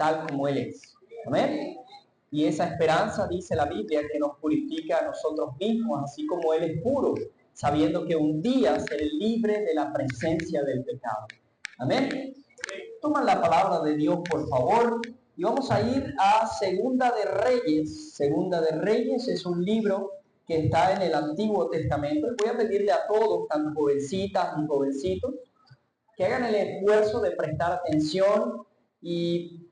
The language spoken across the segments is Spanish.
tal como Él es. Amén. Y esa esperanza, dice la Biblia, que nos purifica a nosotros mismos, así como Él es puro, sabiendo que un día seré libre de la presencia del pecado. Amén. Toman la palabra de Dios, por favor, y vamos a ir a Segunda de Reyes. Segunda de Reyes es un libro que está en el Antiguo Testamento. Voy a pedirle a todos, tanto jovencitas y jovencitos, que hagan el esfuerzo de prestar atención y,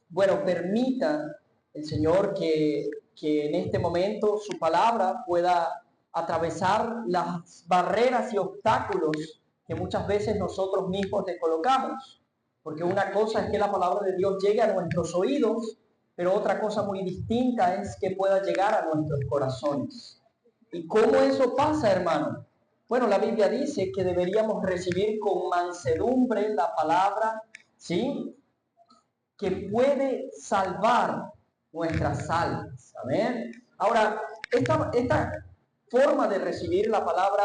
bueno, permita el Señor que en este momento su palabra pueda atravesar las barreras y obstáculos que muchas veces nosotros mismos le colocamos. Porque una cosa es que la palabra de Dios llegue a nuestros oídos, pero otra cosa muy distinta es que pueda llegar a nuestros corazones. ¿Y cómo eso pasa, hermano? Bueno, la Biblia dice que deberíamos recibir con mansedumbre la palabra, ¿sí?, que puede salvar nuestras almas. Amén. Ahora, esta forma de recibir la palabra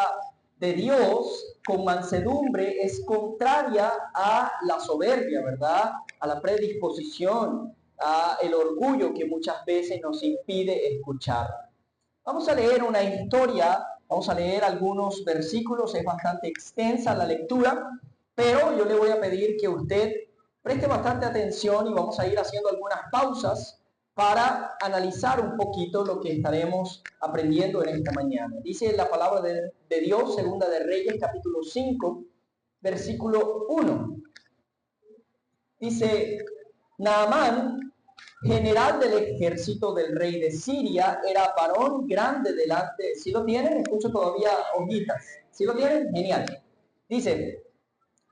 de Dios con mansedumbre es contraria a la soberbia, ¿verdad? A la predisposición, a el orgullo que muchas veces nos impide escuchar. Vamos a leer una historia, vamos a leer algunos versículos, es bastante extensa la lectura, pero yo le voy a pedir que usted preste bastante atención y vamos a ir haciendo algunas pausas para analizar un poquito lo que estaremos aprendiendo en esta mañana. Dice la palabra de Dios, Segunda de Reyes, capítulo 5, versículo 1. Dice, Naamán, general del ejército del rey de Siria, era varón grande delante. ¿Sí lo tienen? Escucho todavía hojitas. ¿Sí lo tienen? Genial. Dice,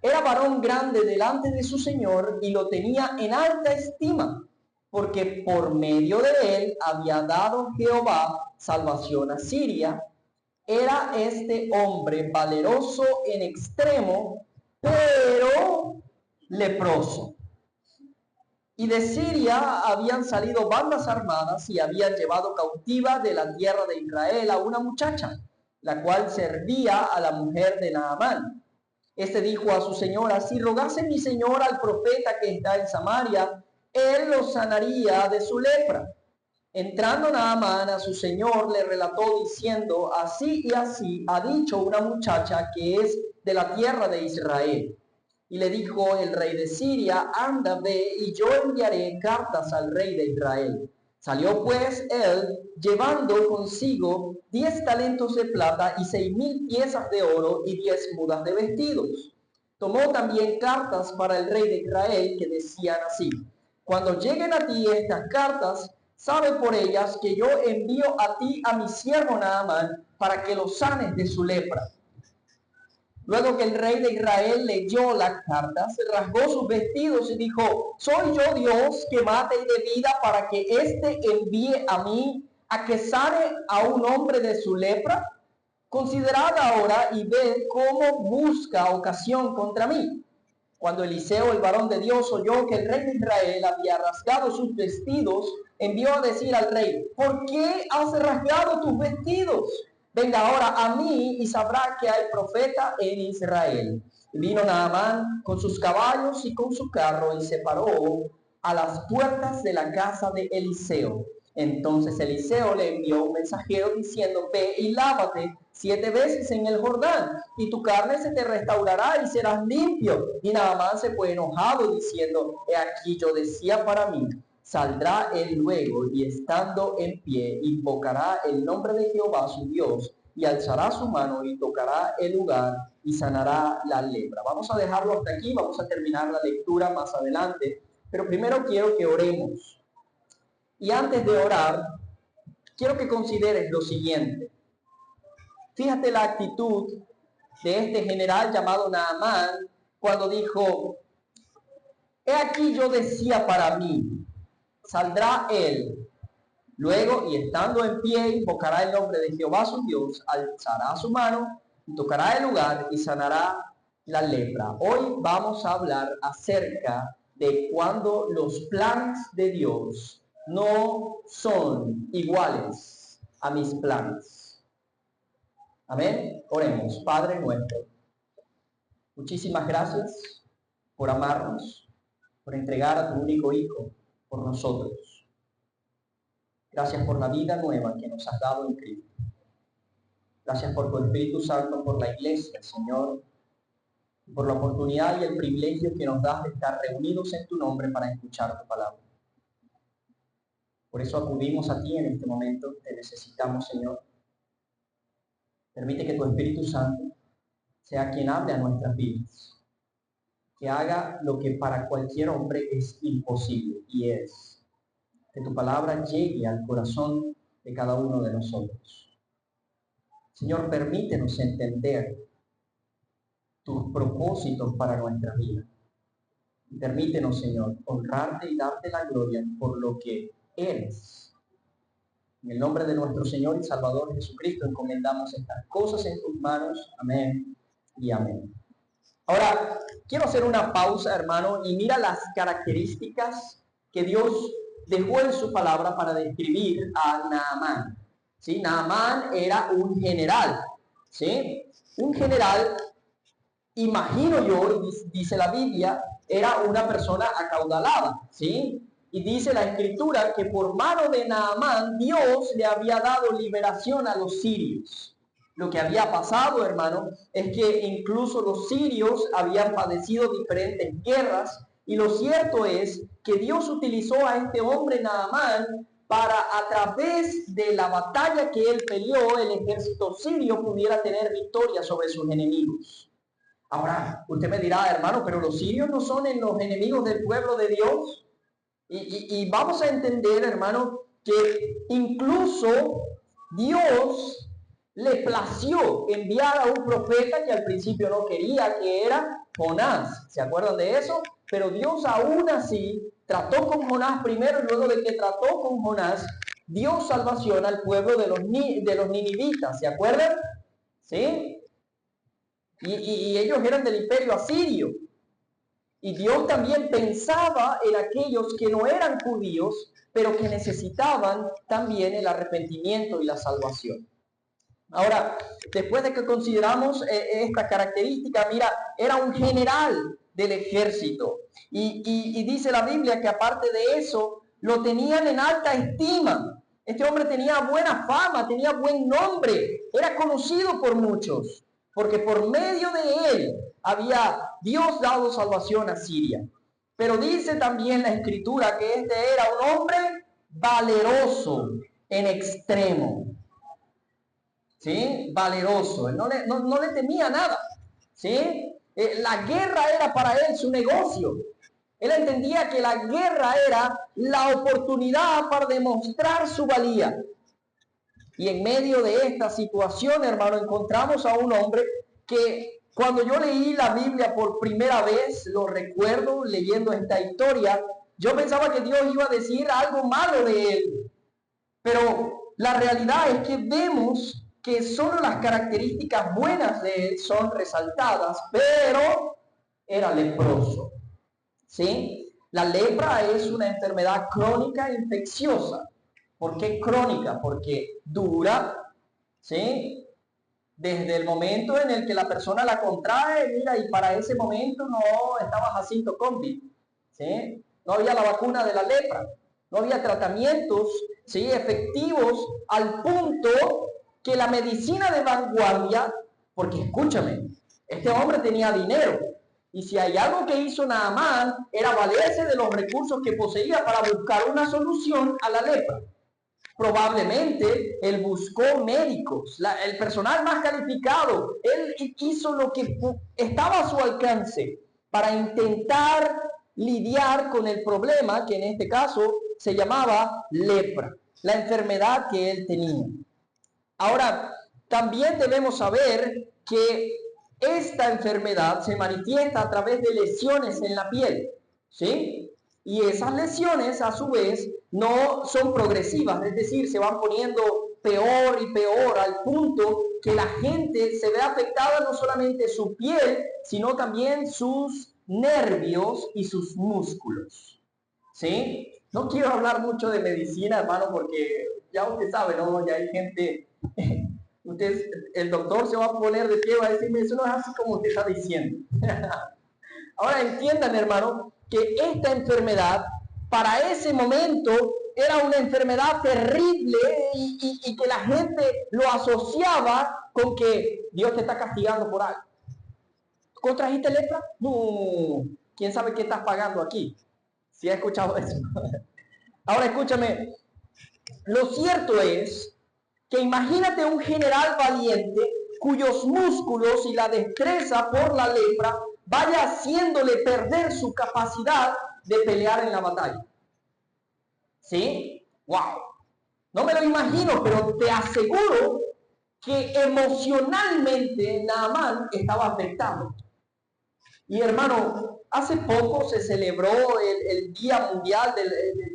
era varón grande delante de su señor y lo tenía en alta estima, porque por medio de él había dado Jehová salvación a Siria. Era este hombre valeroso en extremo, pero leproso. Y de Siria habían salido bandas armadas y habían llevado cautiva de la tierra de Israel a una muchacha, la cual servía a la mujer de Naamán. Este dijo a su señora, si rogase mi señor al profeta que está en Samaria, él lo sanaría de su lepra. Entrando Naamán a su señor, le relató diciendo, así y así ha dicho una muchacha que es de la tierra de Israel. Y le dijo el rey de Siria, anda, ve, y yo enviaré cartas al rey de Israel. Salió pues él, llevando consigo 10 talentos de plata y 6,000 piezas de oro y 10 mudas de vestidos. Tomó también cartas para el rey de Israel que decían así, cuando lleguen a ti estas cartas, sabe por ellas que yo envío a ti a mi siervo Naamán para que lo sanes de su lepra. Luego que el rey de Israel leyó las cartas, rasgó sus vestidos y dijo, ¿soy yo Dios que mate y de vida para que éste envíe a mí a que sane a un hombre de su lepra? Considerad ahora y ved cómo busca ocasión contra mí. Cuando Eliseo, el varón de Dios, oyó que el rey de Israel había rasgado sus vestidos, envió a decir al rey, ¿por qué has rasgado tus vestidos? Venga ahora a mí y sabrá que hay profeta en Israel. Y vino Naamán con sus caballos y con su carro y se paró a las puertas de la casa de Eliseo. Entonces Eliseo le envió un mensajero diciendo, ve y lávate 7 veces en el Jordán, y tu carne se te restaurará y serás limpio. Y Naamán se fue enojado diciendo, he aquí yo decía para mí, saldrá él luego y estando en pie, invocará el nombre de Jehová su Dios, y alzará su mano y tocará el lugar y sanará la lepra. Vamos a dejarlo hasta aquí, vamos a terminar la lectura más adelante, pero primero quiero que oremos. Y antes de orar, quiero que consideres lo siguiente. Fíjate la actitud de este general llamado Naamán cuando dijo, he aquí yo decía para mí, saldrá él. Luego, y estando en pie, invocará el nombre de Jehová su Dios, alzará su mano, y tocará el lugar y sanará la lepra. Hoy vamos a hablar acerca de cuando los planes de Dios no son iguales a mis planes. Amén. Oremos. Padre nuestro, muchísimas gracias por amarnos, por entregar a tu único Hijo por nosotros. Gracias por la vida nueva que nos has dado en Cristo. Gracias por tu Espíritu Santo, por la iglesia, Señor, por la oportunidad y el privilegio que nos das de estar reunidos en tu nombre para escuchar tu palabra. Por eso acudimos a ti en este momento. Te necesitamos, Señor. Permite que tu Espíritu Santo sea quien hable a nuestras vidas, que haga lo que para cualquier hombre es imposible, y es que tu palabra llegue al corazón de cada uno de nosotros. Señor, permítenos entender tus propósitos para nuestra vida. Permítenos, Señor, honrarte y darte la gloria por lo que eres. En el nombre de nuestro Señor y Salvador Jesucristo encomendamos estas cosas en tus manos. Amén y amén. Ahora, quiero hacer una pausa, hermano, y mira las características que Dios dejó en su palabra para describir a Naamán. ¿Sí? Naamán era un general, ¿sí? Un general, imagino yo, dice la Biblia, era una persona acaudalada, ¿sí? Y dice la Escritura que por mano de Naamán Dios le había dado liberación a los sirios. Lo que había pasado, hermano, es que incluso los sirios habían padecido diferentes guerras, y lo cierto es que Dios utilizó a este hombre Naamán para, a través de la batalla que él peleó, el ejército sirio pudiera tener victoria sobre sus enemigos. Ahora, usted me dirá, hermano, pero los sirios no son los enemigos del pueblo de Dios. Y vamos a entender, hermano, que incluso Dios le plació enviar a un profeta que al principio no quería, que era Jonás. ¿Se acuerdan de eso? Pero Dios aún así trató con Jonás primero, y luego de que trató con Jonás, dio salvación al pueblo de los ninivitas. ¿Se acuerdan? ¿Sí? Y ellos eran del imperio asirio. Y Dios también pensaba en aquellos que no eran judíos, pero que necesitaban también el arrepentimiento y la salvación. Ahora, después de que consideramos esta característica, mira, era un general del ejército. Y dice la Biblia que aparte de eso, lo tenían en alta estima. Este hombre tenía buena fama, tenía buen nombre, era conocido por muchos, porque por medio de él había Dios dado salvación a Siria. Pero dice también la Escritura que este era un hombre valeroso en extremo. ¿Sí? Valeroso, no le temía nada. ¿Sí? La guerra era para él su negocio. Él entendía que la guerra era la oportunidad para demostrar su valía. Y en medio de esta situación, hermano, encontramos a un hombre que cuando yo leí la Biblia por primera vez, lo recuerdo leyendo esta historia, yo pensaba que Dios iba a decir algo malo de él. Pero la realidad es que vemos que solo las características buenas de él son resaltadas, pero era leproso. ¿Sí? La lepra es una enfermedad crónica infecciosa. ¿Por qué crónica? Porque dura, ¿sí? Desde el momento en el que la persona la contrae, mira, y para ese momento no estaba Jacinto COVID, ¿sí? No había la vacuna de la lepra, no había tratamientos, ¿sí?, efectivos, al punto que la medicina de vanguardia, porque escúchame, este hombre tenía dinero, y si hay algo que hizo Naamán, era valerse de los recursos que poseía para buscar una solución a la lepra. Probablemente él buscó médicos, el personal más calificado. Él hizo lo que estaba a su alcance para intentar lidiar con el problema que en este caso se llamaba lepra, la enfermedad que él tenía. Ahora, también debemos saber que esta enfermedad se manifiesta a través de lesiones en la piel, ¿sí? Y esas lesiones, a su vez, no son progresivas, es decir, se van poniendo peor y peor al punto que la gente se ve afectada no solamente su piel, sino también sus nervios y sus músculos, ¿sí? No quiero hablar mucho de medicina, hermano, porque ya usted sabe, ¿no? Ya hay gente... el doctor se va a poner de pie, va a decirme, eso no es así como usted está diciendo. Ahora entiendan, hermano, que esta enfermedad para ese momento era una enfermedad terrible y que la gente lo asociaba con que Dios te está castigando por algo. ¿Contrajiste lepra? No. ¿Quién sabe qué estás pagando aquí? Si has escuchado eso. Ahora escúchame. Lo cierto es que imagínate un general valiente cuyos músculos y la destreza por la lepra vaya haciéndole perder su capacidad de pelear en la batalla. ¿Sí? ¡Wow! No me lo imagino, pero te aseguro que emocionalmente Naamán estaba afectado. Y hermano, hace poco se celebró el Día Mundial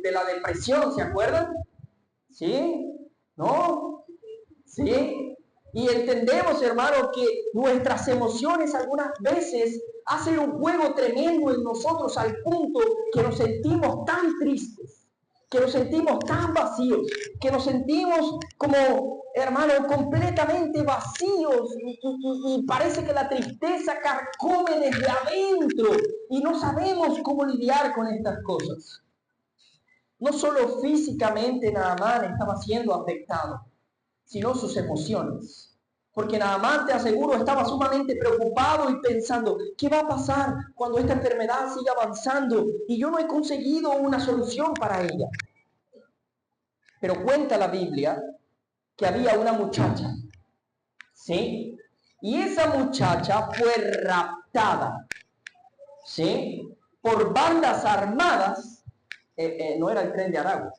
de la Depresión, ¿se acuerdan? ¿Sí? ¿No? ¿Sí? Y entendemos, hermano, que nuestras emociones algunas veces hacen un juego tremendo en nosotros al punto que nos sentimos tan tristes, que nos sentimos tan vacíos, que nos sentimos como, hermano, completamente vacíos y parece que la tristeza carcome desde adentro y no sabemos cómo lidiar con estas cosas. No solo físicamente Naamán estaba siendo afectado, sino sus emociones. Porque Naamán, te aseguro, estaba sumamente preocupado y pensando, ¿qué va a pasar cuando esta enfermedad siga avanzando y yo no he conseguido una solución para ella? Pero cuenta la Biblia que había una muchacha, ¿sí? Y esa muchacha fue raptada, ¿sí? Por bandas armadas, no era el Tren de Aragua,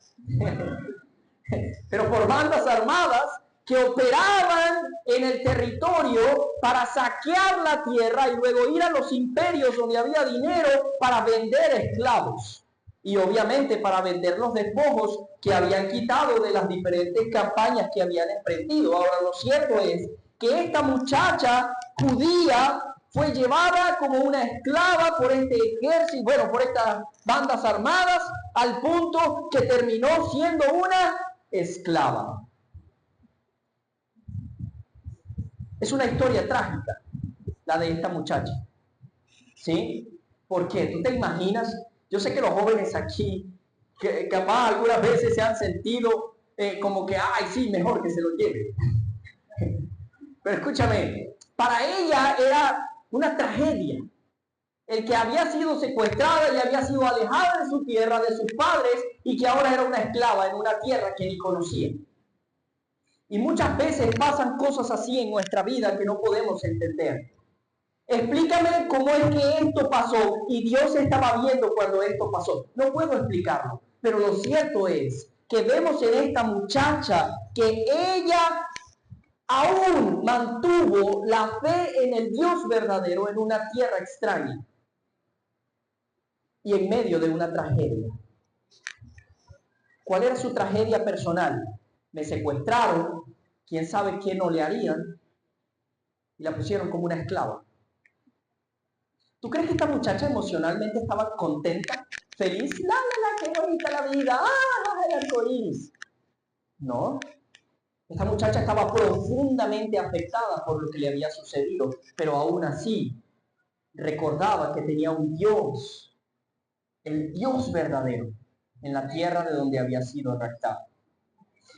pero por bandas armadas que operaban en el territorio para saquear la tierra y luego ir a los imperios donde había dinero para vender esclavos. Y obviamente para vender los despojos que habían quitado de las diferentes campañas que habían emprendido. Ahora, lo cierto es que esta muchacha judía fue llevada como una esclava por este ejército, bueno, por estas bandas armadas, al punto que terminó siendo una esclava. Es una historia trágica, la de esta muchacha. ¿Sí? ¿Por qué? ¿Tú te imaginas? Yo sé que los jóvenes aquí, que capaz algunas veces se han sentido como que, ay, sí, mejor que se lo lleve. Pero escúchame, para ella era una tragedia. El que había sido secuestrada y había sido alejada de su tierra, de sus padres, y que ahora era una esclava en una tierra que ni conocía. Y muchas veces pasan cosas así en nuestra vida que no podemos entender. Explícame cómo es que esto pasó y Dios estaba viendo cuando esto pasó. No puedo explicarlo, pero lo cierto es que vemos en esta muchacha que ella aún mantuvo la fe en el Dios verdadero en una tierra extraña y en medio de una tragedia. ¿Cuál era su tragedia personal? Me secuestraron, quién sabe qué no le harían, y la pusieron como una esclava. ¿Tú crees que esta muchacha emocionalmente estaba contenta, feliz? ¡La, qué bonita la vida! ¡Ah, el arcoíris! No. Esta muchacha estaba profundamente afectada por lo que le había sucedido, pero aún así recordaba que tenía un Dios, el Dios verdadero, en la tierra de donde había sido raptada.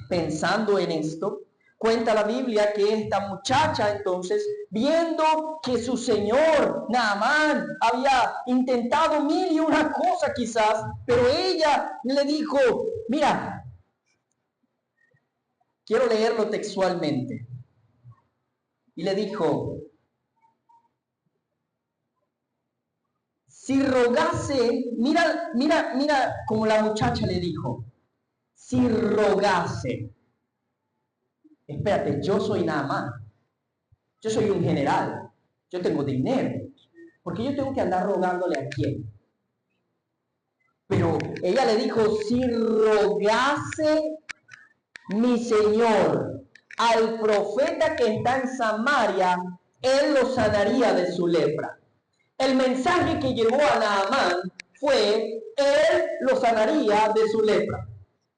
Pensando en esto, cuenta la Biblia que esta muchacha entonces, viendo que su señor Naamán había intentado mil y una cosa quizás, pero ella le dijo, mira, quiero leerlo textualmente. Y le dijo, si rogase, mira como la muchacha le dijo, si rogase. Espérate, yo soy Naamán. Yo soy un general. Yo tengo dinero. ¿Por qué yo tengo que andar rogándole a quién? Pero ella le dijo, si rogase mi señor al profeta que está en Samaria, él lo sanaría de su lepra. El mensaje que llegó a Naamán fue, él lo sanaría de su lepra.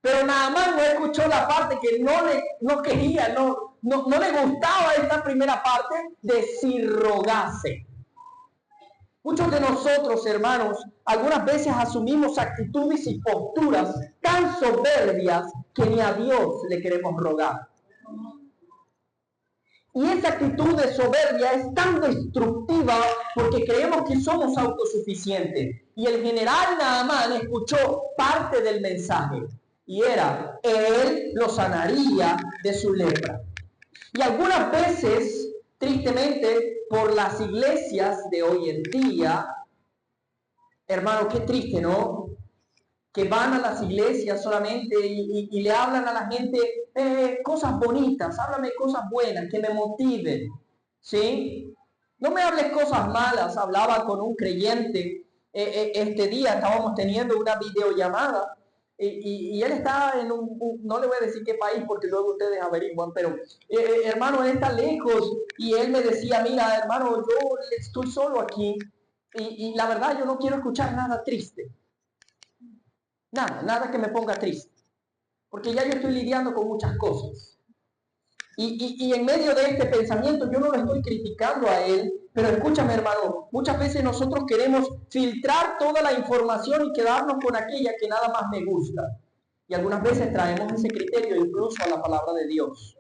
Pero Naamán no escuchó la parte que no quería, no le gustaba esta primera parte de si rogase. Muchos de nosotros, hermanos, algunas veces asumimos actitudes y posturas tan soberbias que ni a Dios le queremos rogar. Y esa actitud de soberbia es tan destructiva porque creemos que somos autosuficientes. Y el general Naamán escuchó parte del mensaje y era, él lo sanaría de su lepra. Y algunas veces, tristemente, por las iglesias de hoy en día, hermano, qué triste, ¿no? Que van a las iglesias solamente y le hablan a la gente cosas bonitas, háblame cosas buenas, que me motiven, ¿sí? No me hables cosas malas. Hablaba con un creyente este día, estábamos teniendo una videollamada y él está en no le voy a decir qué país porque luego ustedes averiguan, pero hermano, él está lejos y él me decía, mira, hermano, yo estoy solo aquí y la verdad yo no quiero escuchar nada triste. Nada que me ponga triste, porque ya yo estoy lidiando con muchas cosas. Y en medio de este pensamiento yo no lo estoy criticando a él, pero escúchame, hermano, muchas veces nosotros queremos filtrar toda la información y quedarnos con aquella que nada más me gusta. Y algunas veces traemos ese criterio incluso a la palabra de Dios.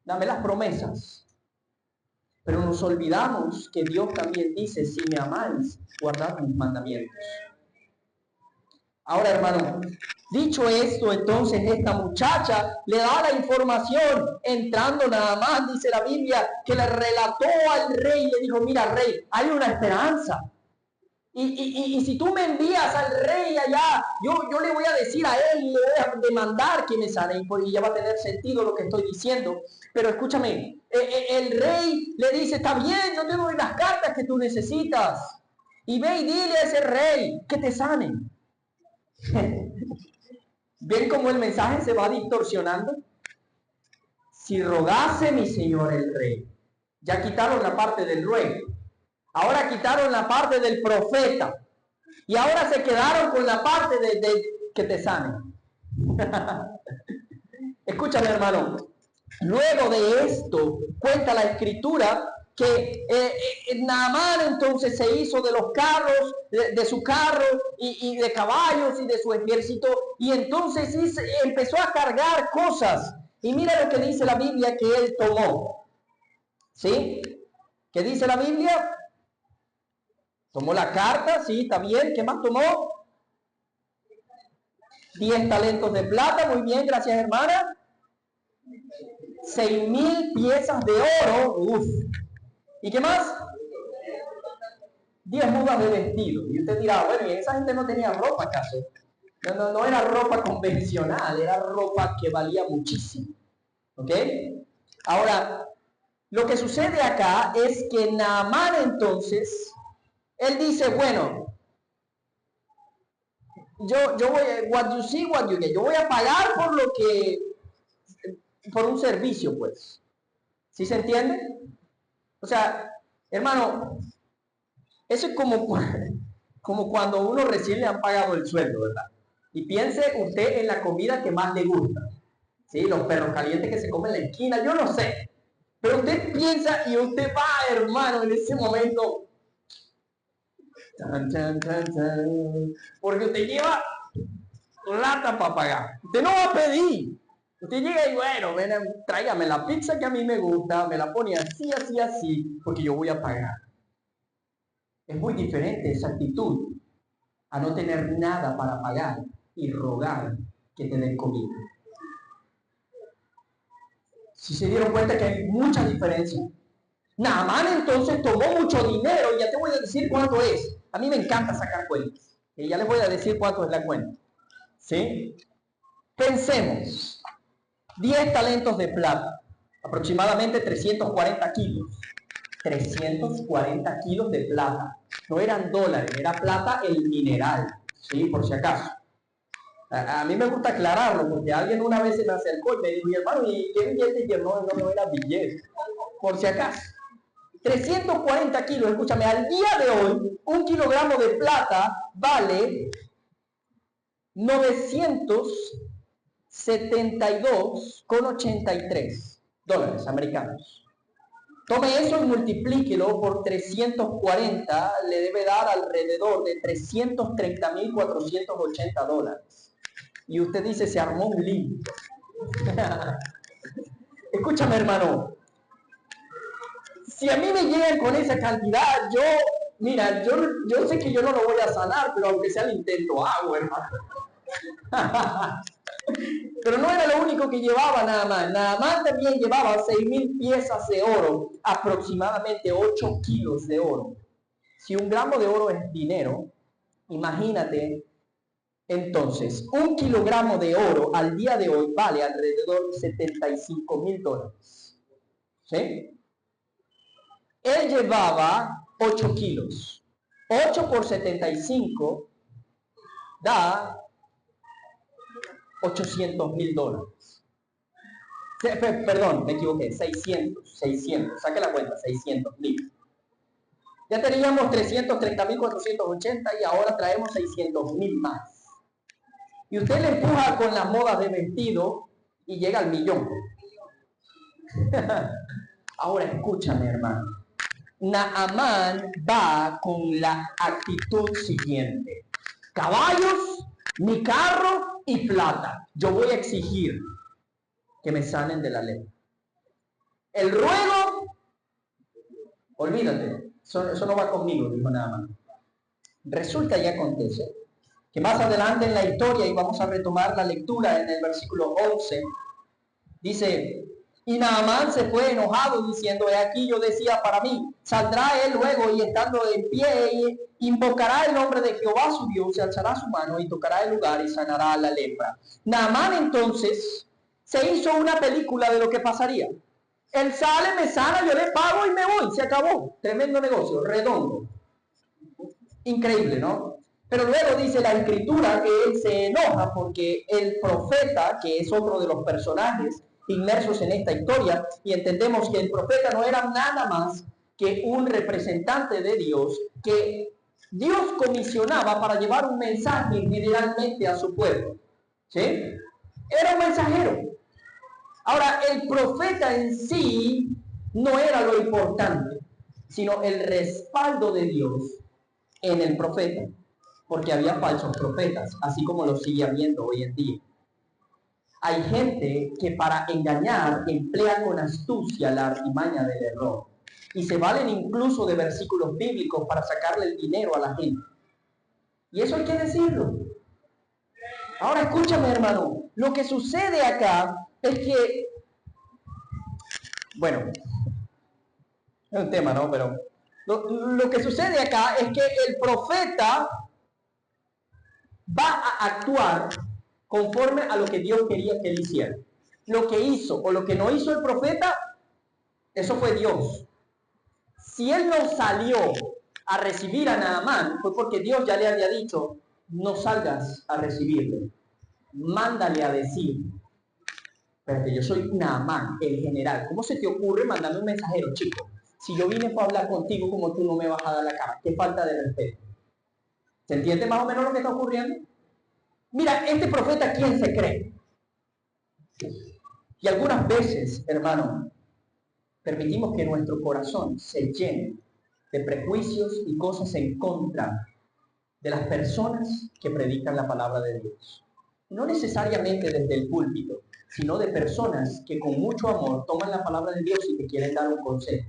Dame las promesas. Pero nos olvidamos que Dios también dice, si me amáis, guardad mis mandamientos. Ahora, hermano, dicho esto, entonces esta muchacha le da la información, entrando nada más, dice la Biblia, que le relató al rey, le dijo, mira, rey, hay una esperanza. Y si tú me envías al rey allá, yo le voy a decir a él, le voy a demandar que me sane, y ya va a tener sentido lo que estoy diciendo. Pero escúchame, el rey le dice, está bien, yo te doy las cartas que tú necesitas. Y ve y dile a ese rey que te sane. ¿Ven cómo el mensaje se va distorsionando? Si rogase mi señor el rey, ya quitaron la parte del ruego, ahora quitaron la parte del profeta y ahora se quedaron con la parte de que te sane. Escúchame, hermano, luego de esto cuenta la escritura que Naamán entonces se hizo de los carros, de su carro y de caballos y de su ejército, y entonces empezó a cargar cosas. Y mira lo que dice la Biblia que él tomó. ¿Sí? ¿Qué dice la Biblia? Tomó la carta, sí, está bien. ¿Qué más tomó? 10 talentos de plata, muy bien, gracias, hermana. 6,000 piezas de oro, uff. ¿Y qué más? 10 mudas de vestido. Y usted dirá, bueno, ¿y esa gente no tenía ropa acaso? No era ropa convencional, era ropa que valía muchísimo. ¿Ok? Ahora, lo que sucede acá es que Naamán entonces, él dice, bueno, yo voy, what you see, what you get. Yo voy a pagar por un servicio, pues. ¿Sí se entiende? O sea, hermano, eso es como cuando uno recién le han pagado el sueldo, ¿verdad? Y piense usted en la comida que más le gusta. ¿Sí? Los perros calientes que se comen en la esquina, yo no sé. Pero usted piensa y usted va, hermano, en ese momento. Porque usted lleva plata para pagar. Usted no va a pedir. Usted llega y bueno, ven, tráigame la pizza que a mí me gusta, me la pone así, así, así, porque yo voy a pagar. Es muy diferente esa actitud a no tener nada para pagar y rogar que te den comida. Si se dieron cuenta que hay mucha diferencia. Naamán entonces tomó mucho dinero, y ya te voy a decir cuánto es. A mí me encanta sacar cuentas. Y ya les voy a decir cuánto es la cuenta. ¿Sí? Pensemos. 10 talentos de plata. Aproximadamente 340 kilos. 340 kilos de plata. No eran dólares, era plata el mineral. ¿Sí? Por si acaso. A mí me gusta aclararlo, porque alguien una vez se me acercó y me dijo, hermano, ¿y qué billete? Y yo, no era billete. Por si acaso. 340 kilos, escúchame, al día de hoy, 1 kilogramo de plata vale 972,83 dólares americanos. Tome eso y multiplíquelo por 340, le debe dar alrededor de $330,480. Y usted dice, se armó un lío. Escúchame, hermano. Si a mí me llegan con esa cantidad, mira, yo sé que yo no lo voy a sanar, pero aunque sea el intento hago, hermano. Pero no era lo único que llevaba Naamán. Naamán también llevaba 6,000 piezas de oro, aproximadamente 8 kilos de oro. Si 1 gramo de oro es dinero, imagínate, entonces, 1 kilogramo de oro al día de hoy vale alrededor de $75,000. ¿Sí? Él llevaba 8 kilos. 8 por 75 da $800,000. Perdón, me equivoqué, 600, saque la cuenta, 600,000. Ya teníamos 330,480 y ahora traemos 600,000 más. Y usted le empuja con las modas de vestido y llega al millón. Ahora escúchame, hermano. Naamán va con la actitud siguiente: caballos, mi carro y plata. Yo voy a exigir que me sanen de la lepra. El ruego, olvídate, eso no va conmigo, dijo Naamán. Resulta y acontece que más adelante en la historia, y vamos a retomar la lectura en el versículo 11, dice: y Naamán se fue enojado diciendo, he aquí yo decía para mí, saldrá él luego y estando en pie, invocará el nombre de Jehová su Dios, se alzará su mano y tocará el lugar y sanará la lepra. Naamán entonces se hizo una película de lo que pasaría. Él sale, me sana, yo le pago y me voy, se acabó. Tremendo negocio, redondo. Increíble, ¿no? Pero luego dice la escritura que él se enoja porque el profeta, que es otro de los personajes inmersos en esta historia, y entendemos que el profeta no era nada más que un representante de Dios que Dios comisionaba para llevar un mensaje generalmente a su pueblo. ¿Sí? Era un mensajero. Ahora, el profeta en sí no era lo importante, sino el respaldo de Dios en el profeta, porque había falsos profetas, así como lo sigue habiendo hoy en día. Hay gente que para engañar emplea con astucia la artimaña del error y se valen incluso de versículos bíblicos para sacarle el dinero a la gente. Y eso hay que decirlo. Ahora escúchame, hermano, lo que sucede acá es que, bueno, es un tema, ¿no? Pero lo que sucede acá es que el profeta va a actuar conforme a lo que Dios quería que él hiciera. Lo que hizo o lo que no hizo el profeta, eso fue Dios. Si él no salió a recibir a Naamán, fue porque Dios ya le había dicho, no salgas a recibirle, mándale a decir, espérate, yo soy Naamán, el general. ¿Cómo se te ocurre mandarme un mensajero, chico? Si yo vine para hablar contigo, como tú no me vas a dar la cara, qué falta de respeto. ¿Se entiende más o menos lo que está ocurriendo? Mira, este profeta, ¿quién se cree? Y algunas veces, hermano, permitimos que nuestro corazón se llene de prejuicios y cosas en contra de las personas que predican la palabra de Dios. No necesariamente desde el púlpito, sino de personas que con mucho amor toman la palabra de Dios y te quieren dar un consejo.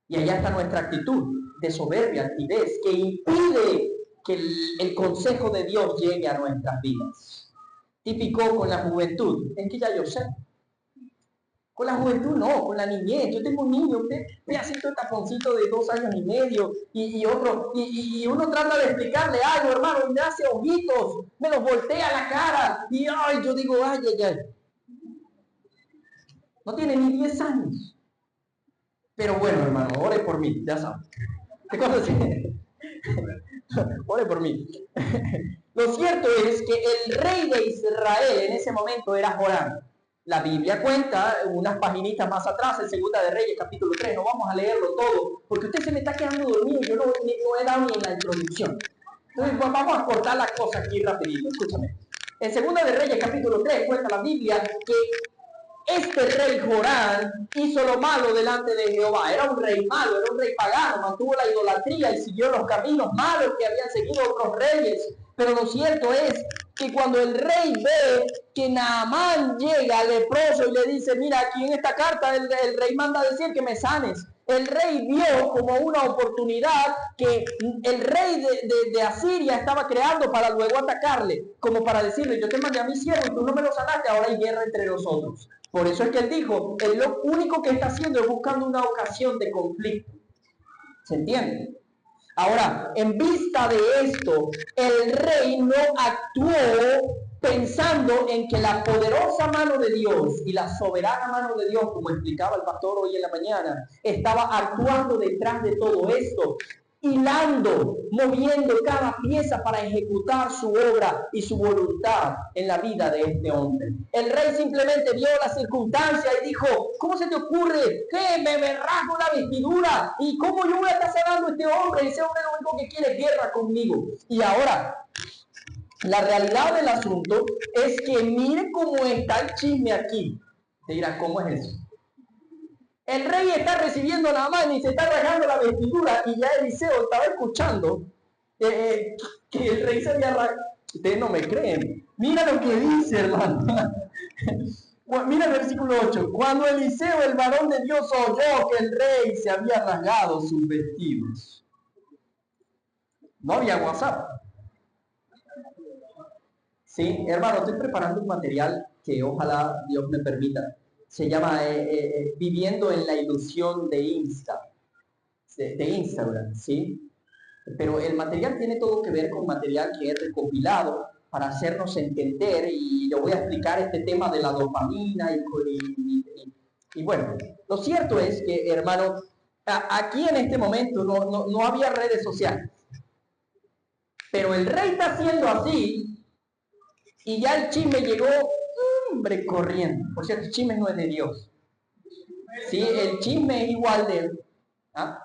Y allá está nuestra actitud de soberbia, altivez, que impide que el consejo de Dios llegue a nuestras vidas. Típico con la juventud, es que ya yo sé. Con la juventud no, con la niñez. Yo tengo un niño, usted me hace un taponcito de 2 años y medio y uno trata de explicarle algo, hermano, y me hace ojitos, me los voltea la cara y ay, yo digo, ay. No tiene ni 10 años. Pero bueno, hermano, ore por mí, ya saben. ¿Qué cosa es? Ore por mí. Lo cierto es que el rey de Israel en ese momento era Joram. La Biblia cuenta unas paginitas más atrás, en Segunda de Reyes, capítulo 3. No vamos a leerlo todo, porque usted se me está quedando dormido. Yo no he dado ni en la introducción. Entonces vamos a cortar las cosas aquí rapidito. Escúchame. En Segunda de Reyes, capítulo 3, cuenta la Biblia que este rey Jorán hizo lo malo delante de Jehová. Era un rey malo, era un rey pagano, mantuvo la idolatría y siguió los caminos malos que habían seguido otros reyes. Pero lo cierto es que cuando el rey ve que Naamán llega leproso y le dice, mira, aquí en esta carta el rey manda a decir que me sanes. El rey vio como una oportunidad que el rey de Asiria estaba creando para luego atacarle, como para decirle, yo te mandé a mi siervo y tú no me lo sanaste, ahora hay guerra entre nosotros. Por eso es que él dijo, él lo único que está haciendo es buscando una ocasión de conflicto. ¿Se entiende? Ahora, en vista de esto, el rey no actuó pensando en que la poderosa mano de Dios y la soberana mano de Dios, como explicaba el pastor hoy en la mañana, estaba actuando detrás de todo esto, hilando, moviendo cada pieza para ejecutar su obra y su voluntad en la vida de este hombre. El rey simplemente vio la circunstancia y dijo, ¿cómo se te ocurre que me rasgo la vestidura? ¿Y cómo yo voy a estar sanando a este hombre? Ese hombre lo único que quiere es guerra conmigo. Y ahora, la realidad del asunto es que mire cómo está el chisme aquí. Te dirás, ¿cómo es eso? El rey está recibiendo la mano y se está rasgando la vestidura y ya Eliseo estaba escuchando que el rey se había rasgado. Ustedes no me creen. Mira lo que dice, hermano. Mira el versículo 8. Cuando Eliseo, el varón de Dios, oyó que el rey se había rasgado sus vestidos. No había WhatsApp. Sí, hermano, estoy preparando un material que ojalá Dios me permita. Se llama Viviendo en la ilusión de Instagram, ¿sí? Pero el material tiene todo que ver con material que he recopilado para hacernos entender, y yo voy a explicar este tema de la dopamina y bueno, lo cierto es que, hermano, aquí en este momento no había redes sociales, pero el rey está haciendo así y ya el chisme llegó, hombre, corriendo. Por cierto, el chisme no es de Dios. Sí, el chisme es igual de... ¿ah?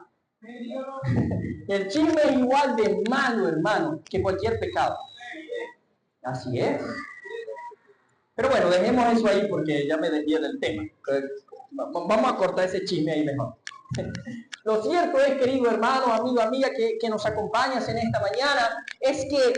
El chisme es igual de malo, hermano, que cualquier pecado. Así es. Pero bueno, dejemos eso ahí porque ya me desvié del tema. Vamos a cortar ese chisme ahí mejor. Lo cierto es, querido hermano, amigo, amiga, que nos acompañas en esta mañana, es que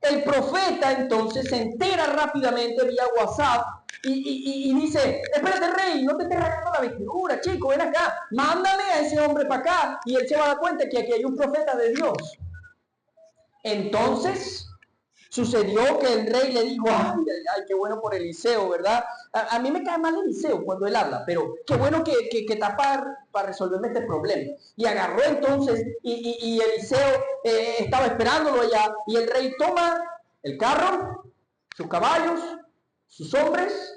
el profeta entonces se entera rápidamente vía WhatsApp y dice, espérate rey, no te estés rasgando la vestidura, chico, ven acá, mándame a ese hombre para acá. Y él se va a dar cuenta que aquí hay un profeta de Dios. Entonces sucedió que el rey le dijo, ay, qué bueno por Eliseo, ¿verdad? A mí me cae mal Eliseo cuando él habla, pero qué bueno que está para resolverme este problema. Y agarró entonces, y Eliseo estaba esperándolo allá, y el rey toma el carro, sus caballos, sus hombres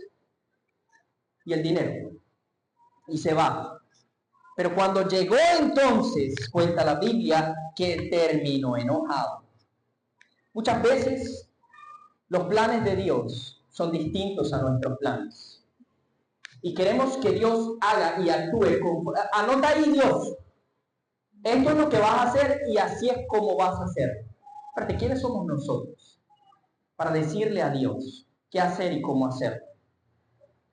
y el dinero, y se va. Pero cuando llegó entonces, cuenta la Biblia, que terminó enojado. Muchas veces los planes de Dios son distintos a nuestros planes. Y queremos que Dios haga y actúe con... Anota ahí, Dios. Esto es lo que vas a hacer y así es como vas a hacer. Espérate, ¿quiénes somos nosotros para decirle a Dios qué hacer y cómo hacer?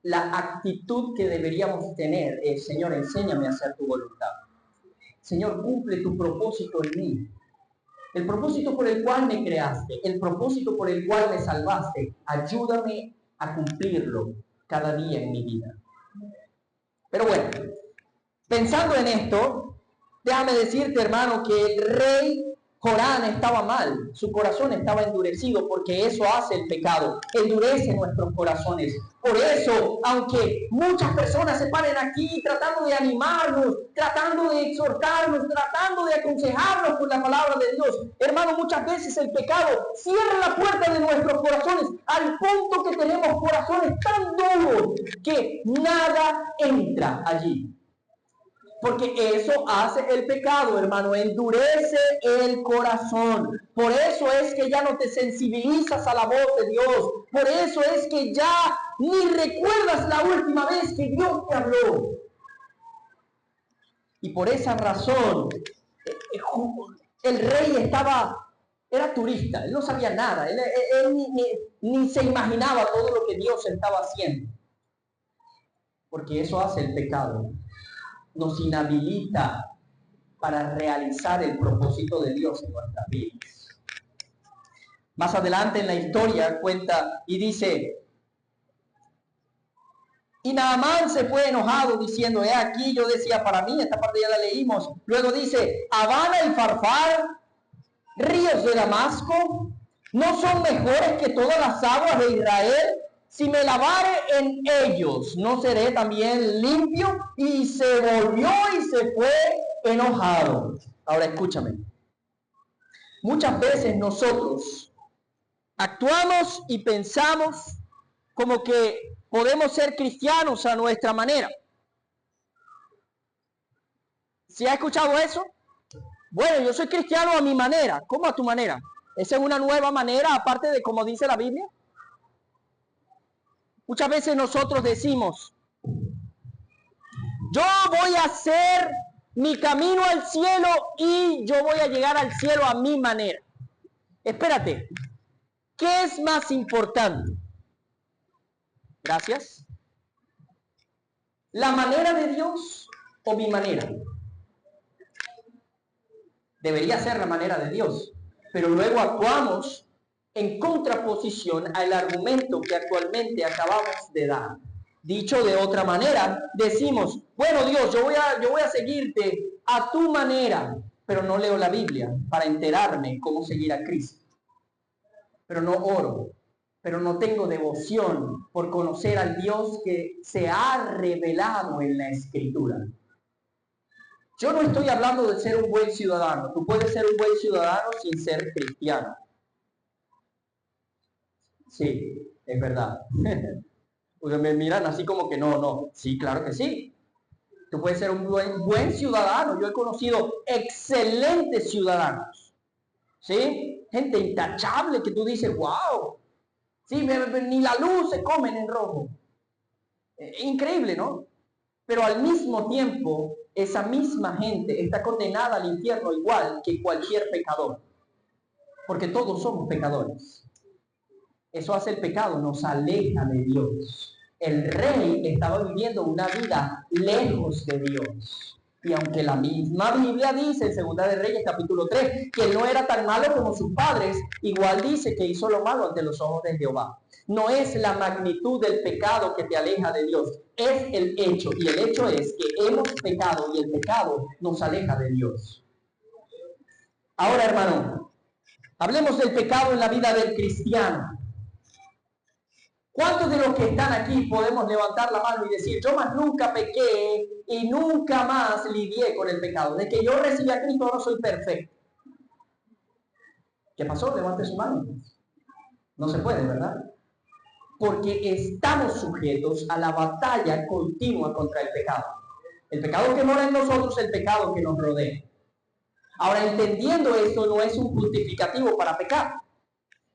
La actitud que deberíamos tener es, Señor, enséñame a hacer tu voluntad. Señor, cumple tu propósito en mí. El propósito por el cual me creaste, el propósito por el cual me salvaste, ayúdame a cumplirlo cada día en mi vida. Pero bueno, pensando en esto, déjame decirte, hermano, que el rey Jorán estaba mal, su corazón estaba endurecido, porque eso hace el pecado, endurece nuestros corazones. Por eso, aunque muchas personas se paren aquí tratando de animarnos, tratando de exhortarnos, tratando de aconsejarnos con la palabra de Dios, hermano, muchas veces el pecado cierra la puerta de nuestros corazones al punto que tenemos corazones tan duros que nada entra allí. Porque eso hace el pecado, hermano, endurece el corazón. Por eso es que ya no te sensibilizas a la voz de Dios. Por eso es que ya ni recuerdas la última vez que Dios te habló. Y por esa razón, el rey era turista, él no sabía nada, él ni se imaginaba todo lo que Dios estaba haciendo. porque eso hace el pecado. Nos inhabilita para realizar el propósito de Dios en nuestras vidas. Más adelante en la historia cuenta y dice, y Naamán se fue enojado diciendo, he aquí, yo decía para mí, esta parte ya la leímos. Luego dice, Habana y Farfar, ríos de Damasco, ¿no son mejores que todas las aguas de Israel? Si me lavare en ellos, ¿no seré también limpio? Y se volvió y se fue enojado. Ahora escúchame. Muchas veces nosotros actuamos y pensamos como que podemos ser cristianos a nuestra manera. ¿Sí ha escuchado eso? Bueno, yo soy cristiano a mi manera. ¿Cómo a tu manera? ¿Esa es una nueva manera aparte de como dice la Biblia? Muchas veces nosotros decimos, yo voy a hacer mi camino al cielo y yo voy a llegar al cielo a mi manera. Espérate, ¿qué es más importante? Gracias. ¿La manera de Dios o mi manera? Debería ser la manera de Dios, pero luego actuamos en contraposición al argumento que actualmente acabamos de dar. Dicho de otra manera, decimos, bueno Dios, yo voy a seguirte a tu manera, pero no leo la Biblia para enterarme cómo seguir a Cristo. Pero no oro, pero no tengo devoción por conocer al Dios que se ha revelado en la Escritura. Yo no estoy hablando de ser un buen ciudadano. Tú puedes ser un buen ciudadano sin ser cristiano. Sí, es verdad. Pues me miran así como que no. Sí, claro que sí. Tú puedes ser un buen ciudadano. Yo he conocido excelentes ciudadanos. ¿Sí? Gente intachable que tú dices, wow. Sí, ni la luz se comen en rojo. Increíble, ¿no? Pero al mismo tiempo, esa misma gente está condenada al infierno igual que cualquier pecador. Porque todos somos pecadores. Eso hace el pecado, nos aleja de Dios. El rey estaba viviendo una vida lejos de Dios. Y aunque la misma Biblia dice en Segunda de Reyes capítulo 3 que él no era tan malo como sus padres, igual dice que hizo lo malo ante los ojos de Jehová. No es la magnitud del pecado que te aleja de Dios, es el hecho. Y el hecho es que hemos pecado y el pecado nos aleja de Dios. Ahora, hermano, hablemos del pecado en la vida del cristiano. ¿Cuántos de los que están aquí podemos levantar la mano y decir, yo más nunca pequé y nunca más lidié con el pecado? De que yo recibí a Cristo no soy perfecto. ¿Qué pasó? Levante su mano. No se puede, ¿verdad? Porque estamos sujetos a la batalla continua contra el pecado. El pecado que mora en nosotros, el pecado que nos rodea. Ahora, entendiendo esto, no es un justificativo para pecar.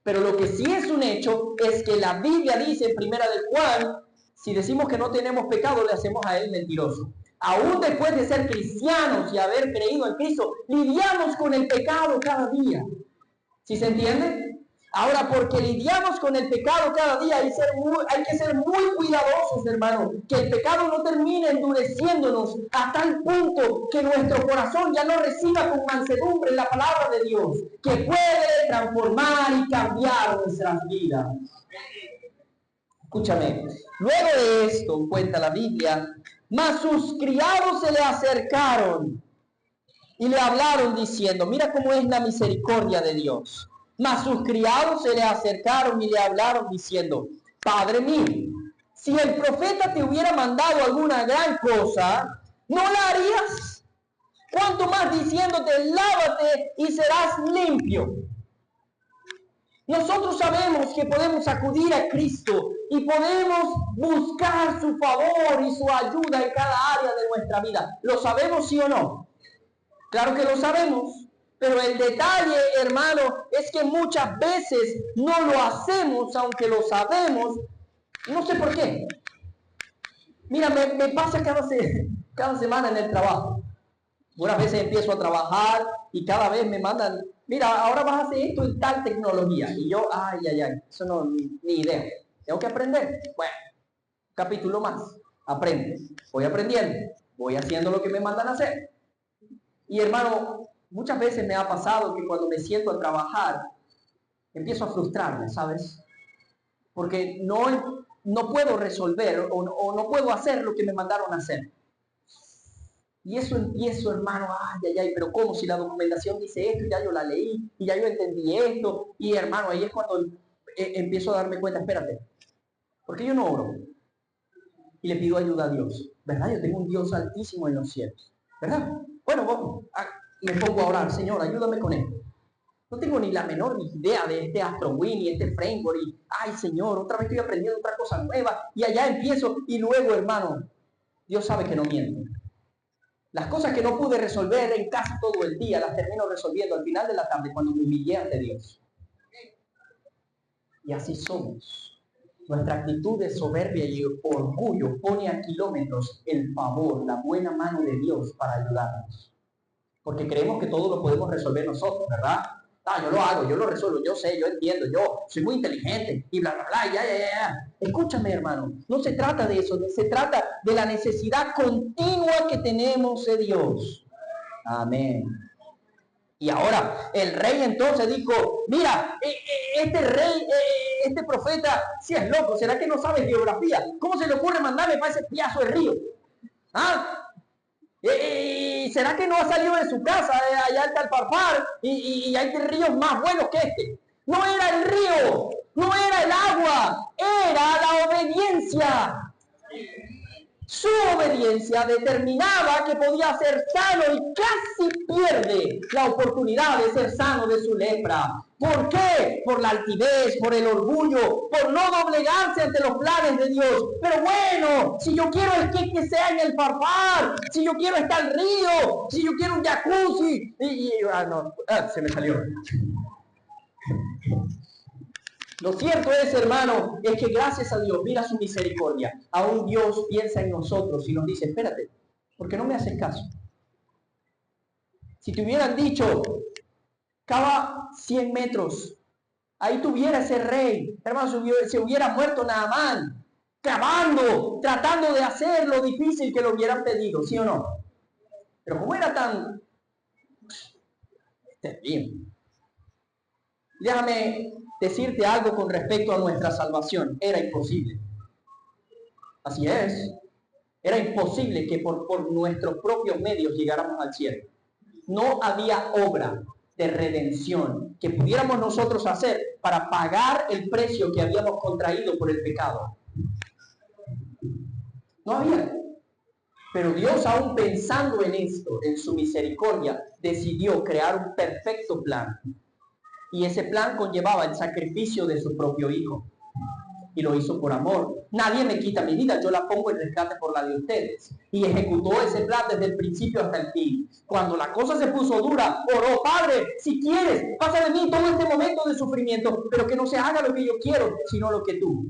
Pero lo que sí es un hecho es que la Biblia dice en Primera de Juan, si decimos que no tenemos pecado, le hacemos a él mentiroso. Aún después de ser cristianos y haber creído en Cristo, lidiamos con el pecado cada día. ¿Sí se entiende? Ahora, porque lidiamos con el pecado cada día, hay que ser muy cuidadosos, hermano, que el pecado no termine endureciéndonos a tal punto que nuestro corazón ya no reciba con mansedumbre la palabra de Dios, que puede transformar y cambiar nuestras vidas. Escúchame, luego de esto, cuenta la Biblia, mas sus criados se le acercaron y le hablaron diciendo, mira cómo es la misericordia de Dios. Mas sus criados se le acercaron y le hablaron diciendo, Padre mío, si el profeta te hubiera mandado alguna gran cosa, ¿no la harías? ¿Cuánto más diciéndote, lávate y serás limpio? Nosotros sabemos que podemos acudir a Cristo y podemos buscar su favor y su ayuda en cada área de nuestra vida. ¿Lo sabemos, sí o no? Claro que lo sabemos. Pero el detalle, hermano, es que muchas veces no lo hacemos, aunque lo sabemos. No sé por qué. Mira, me pasa cada semana en el trabajo. Unas veces empiezo a trabajar y cada vez me mandan, mira, ahora vas a hacer esto en tal tecnología. Y yo, ay, eso no, ni idea. Tengo que aprender. Bueno, capítulo más. Aprendo, voy aprendiendo, voy haciendo lo que me mandan a hacer. Y hermano, muchas veces me ha pasado que cuando me siento a trabajar, empiezo a frustrarme, ¿sabes? Porque no puedo resolver o no puedo hacer lo que me mandaron a hacer. Y eso empiezo, hermano, pero ¿cómo? Si la documentación dice esto, ya yo la leí, y ya yo entendí esto, y hermano, ahí es cuando empiezo a darme cuenta, espérate, ¿por qué yo no oro? Y le pido ayuda a Dios, ¿verdad? Yo tengo un Dios altísimo en los cielos, ¿verdad? Bueno, me pongo a orar, Señor, ayúdame con esto. No tengo ni la menor idea de este AstroWin y este framework, y, ay, Señor, otra vez estoy aprendiendo otra cosa nueva, y allá empiezo, y luego, hermano, Dios sabe que no miente. Las cosas que no pude resolver en casi todo el día, las termino resolviendo al final de la tarde cuando me humillé ante Dios. Y así somos. Nuestra actitud de soberbia y orgullo pone a kilómetros el favor, la buena mano de Dios para ayudarnos. Porque creemos que todo lo podemos resolver nosotros, ¿verdad? Yo lo hago, yo lo resuelvo, yo sé, yo entiendo, yo soy muy inteligente y bla, bla, bla, ya. Escúchame, hermano, no se trata de eso, se trata de la necesidad continua que tenemos de Dios. Amén. Y ahora, el rey entonces dijo, mira, este rey, este profeta, si es loco, ¿será que no sabe geografía? ¿Cómo se le ocurre mandarme para ese piazo de río? ¿Será que no ha salido de su casa allá en Talparfar y hay ríos más buenos que este? No era el río, no era el agua, era la obediencia. Su obediencia determinaba que podía ser sano y casi pierde la oportunidad de ser sano de su lepra. ¿Por qué? Por la altivez, por el orgullo, por no doblegarse ante los planes de Dios. Pero bueno, si yo quiero el que sea en el Farfar, si yo quiero estar en el río, si yo quiero un jacuzzi, se me salió. Lo cierto es, hermano, es que gracias a Dios, mira su misericordia, aún Dios piensa en nosotros y nos dice, espérate, ¿por qué no me haces caso? Si te hubieran dicho, cava 100 metros, ahí tuviera ese rey, hermano, se hubiera muerto Naamán, cavando, tratando de hacer lo difícil que lo hubieran pedido, ¿sí o no? Pero como era tan... bien. Déjame decirte algo con respecto a nuestra salvación. Era imposible. Así es. Era imposible que por nuestros propios medios llegáramos al cielo. No había obra de redención que pudiéramos nosotros hacer para pagar el precio que habíamos contraído por el pecado. No había. Pero Dios, aún pensando en esto, en su misericordia, decidió crear un perfecto plan. Y ese plan conllevaba el sacrificio de su propio hijo. Y lo hizo por amor. Nadie me quita mi vida, yo la pongo en rescate por la de ustedes. Y ejecutó ese plan desde el principio hasta el fin. Cuando la cosa se puso dura, oró, Padre, si quieres, pasa de mí todo este momento de sufrimiento, pero que no se haga lo que yo quiero, sino lo que tú.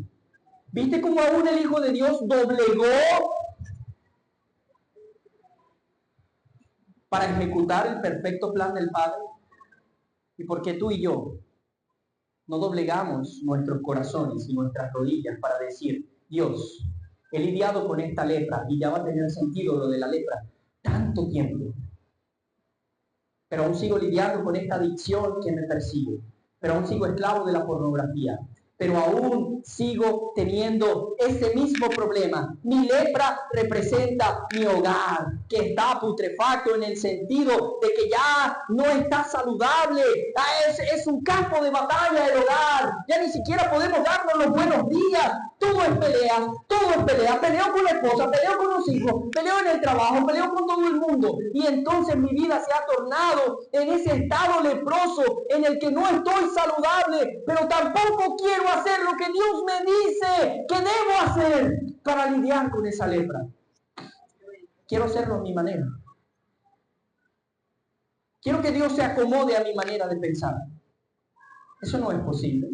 ¿Viste cómo aún el Hijo de Dios doblegó para ejecutar el perfecto plan del Padre? ¿Y por qué tú y yo no doblegamos nuestros corazones y nuestras rodillas para decir, Dios, he lidiado con esta lepra y ya va a tener sentido lo de la lepra tanto tiempo, pero aún sigo lidiando con esta adicción que me persigue, pero aún sigo esclavo de la pornografía, pero aún sigo teniendo ese mismo problema? Mi lepra representa mi hogar, que está putrefacto en el sentido de que ya no está saludable. Es un campo de batalla el hogar. Ya ni siquiera podemos darnos los buenos días. Todo es pelea, todo es pelea. Peleo con la esposa, peleo con los hijos, peleo en el trabajo, peleo con todo el mundo. Y entonces mi vida se ha tornado en ese estado leproso en el que no estoy saludable, pero tampoco quiero hacer lo que Dios me dice que debo hacer para lidiar con esa lepra. Quiero hacerlo a mi manera. Quiero que Dios se acomode a mi manera de pensar. Eso no es posible.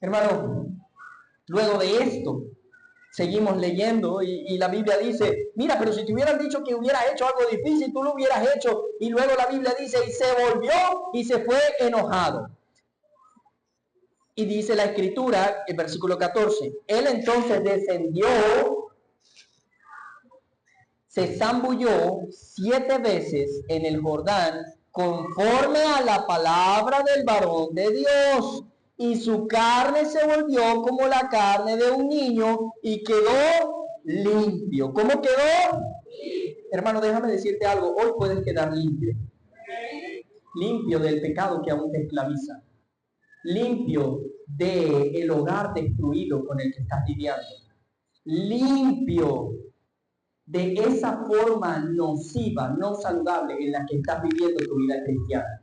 Hermano, luego de esto, seguimos leyendo y la Biblia dice, mira, pero si te hubieran dicho que hubieras hecho algo difícil, tú lo hubieras hecho. Y luego la Biblia dice, y se volvió y se fue enojado. Y dice la escritura, el versículo 14, él entonces descendió, se zambulló 7 veces en el Jordán, conforme a la palabra del varón de Dios, y su carne se volvió como la carne de un niño, y quedó limpio. ¿Cómo quedó? Hermano, déjame decirte algo, hoy puedes quedar limpio. Limpio del pecado que aún te esclaviza. Limpio del hogar destruido con el que estás lidiando. Limpio de esa forma nociva, no saludable en la que estás viviendo tu vida cristiana.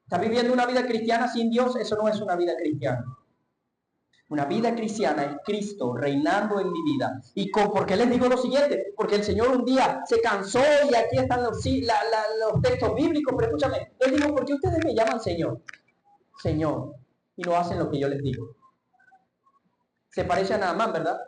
¿Estás viviendo una vida cristiana sin Dios? Eso no es una vida cristiana. Una vida cristiana es Cristo reinando en mi vida. ¿Por qué les digo lo siguiente? Porque el Señor un día se cansó y aquí están los textos bíblicos, pero escúchame, Él dijo, ¿por qué ustedes me llaman Señor? Señor, y no hacen lo que yo les digo. Se parece a Naamán, ¿verdad?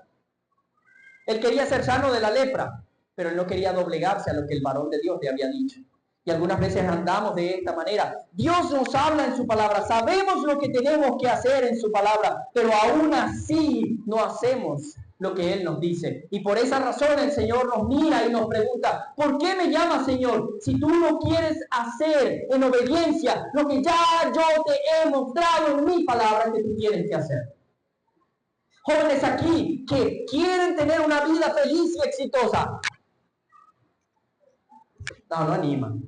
Él quería ser sano de la lepra, pero él no quería doblegarse a lo que el varón de Dios le había dicho. Y algunas veces andamos de esta manera. Dios nos habla en su palabra, sabemos lo que tenemos que hacer en su palabra, pero aún así no hacemos lo que Él nos dice. Y por esa razón el Señor nos mira y nos pregunta, ¿por qué me llamas Señor? Si tú no quieres hacer en obediencia lo que ya yo te he mostrado en mi palabra que tú tienes que hacer. Jóvenes aquí que quieren tener una vida feliz y exitosa. No animan.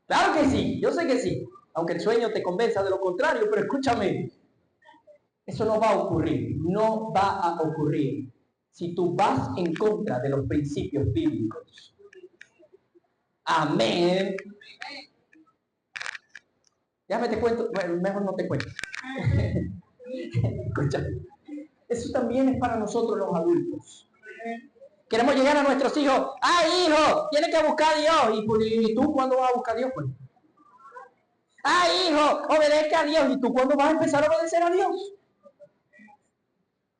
Claro que sí, yo sé que sí. Aunque el sueño te convenza de lo contrario, pero escúchame. Eso no va a ocurrir. No va a ocurrir si tú vas en contra de los principios bíblicos. Amén. Déjame te cuento. Bueno, mejor no te cuento. Escúchame. Eso también es para nosotros los adultos. Queremos llegar a nuestros hijos. ¡Ay, hijo! Tienes que buscar a Dios. ¿Y tú cuándo vas a buscar a Dios? Pues? ¡Ay, hijo! Obedezca a Dios. ¿Y tú cuándo vas a empezar a obedecer a Dios?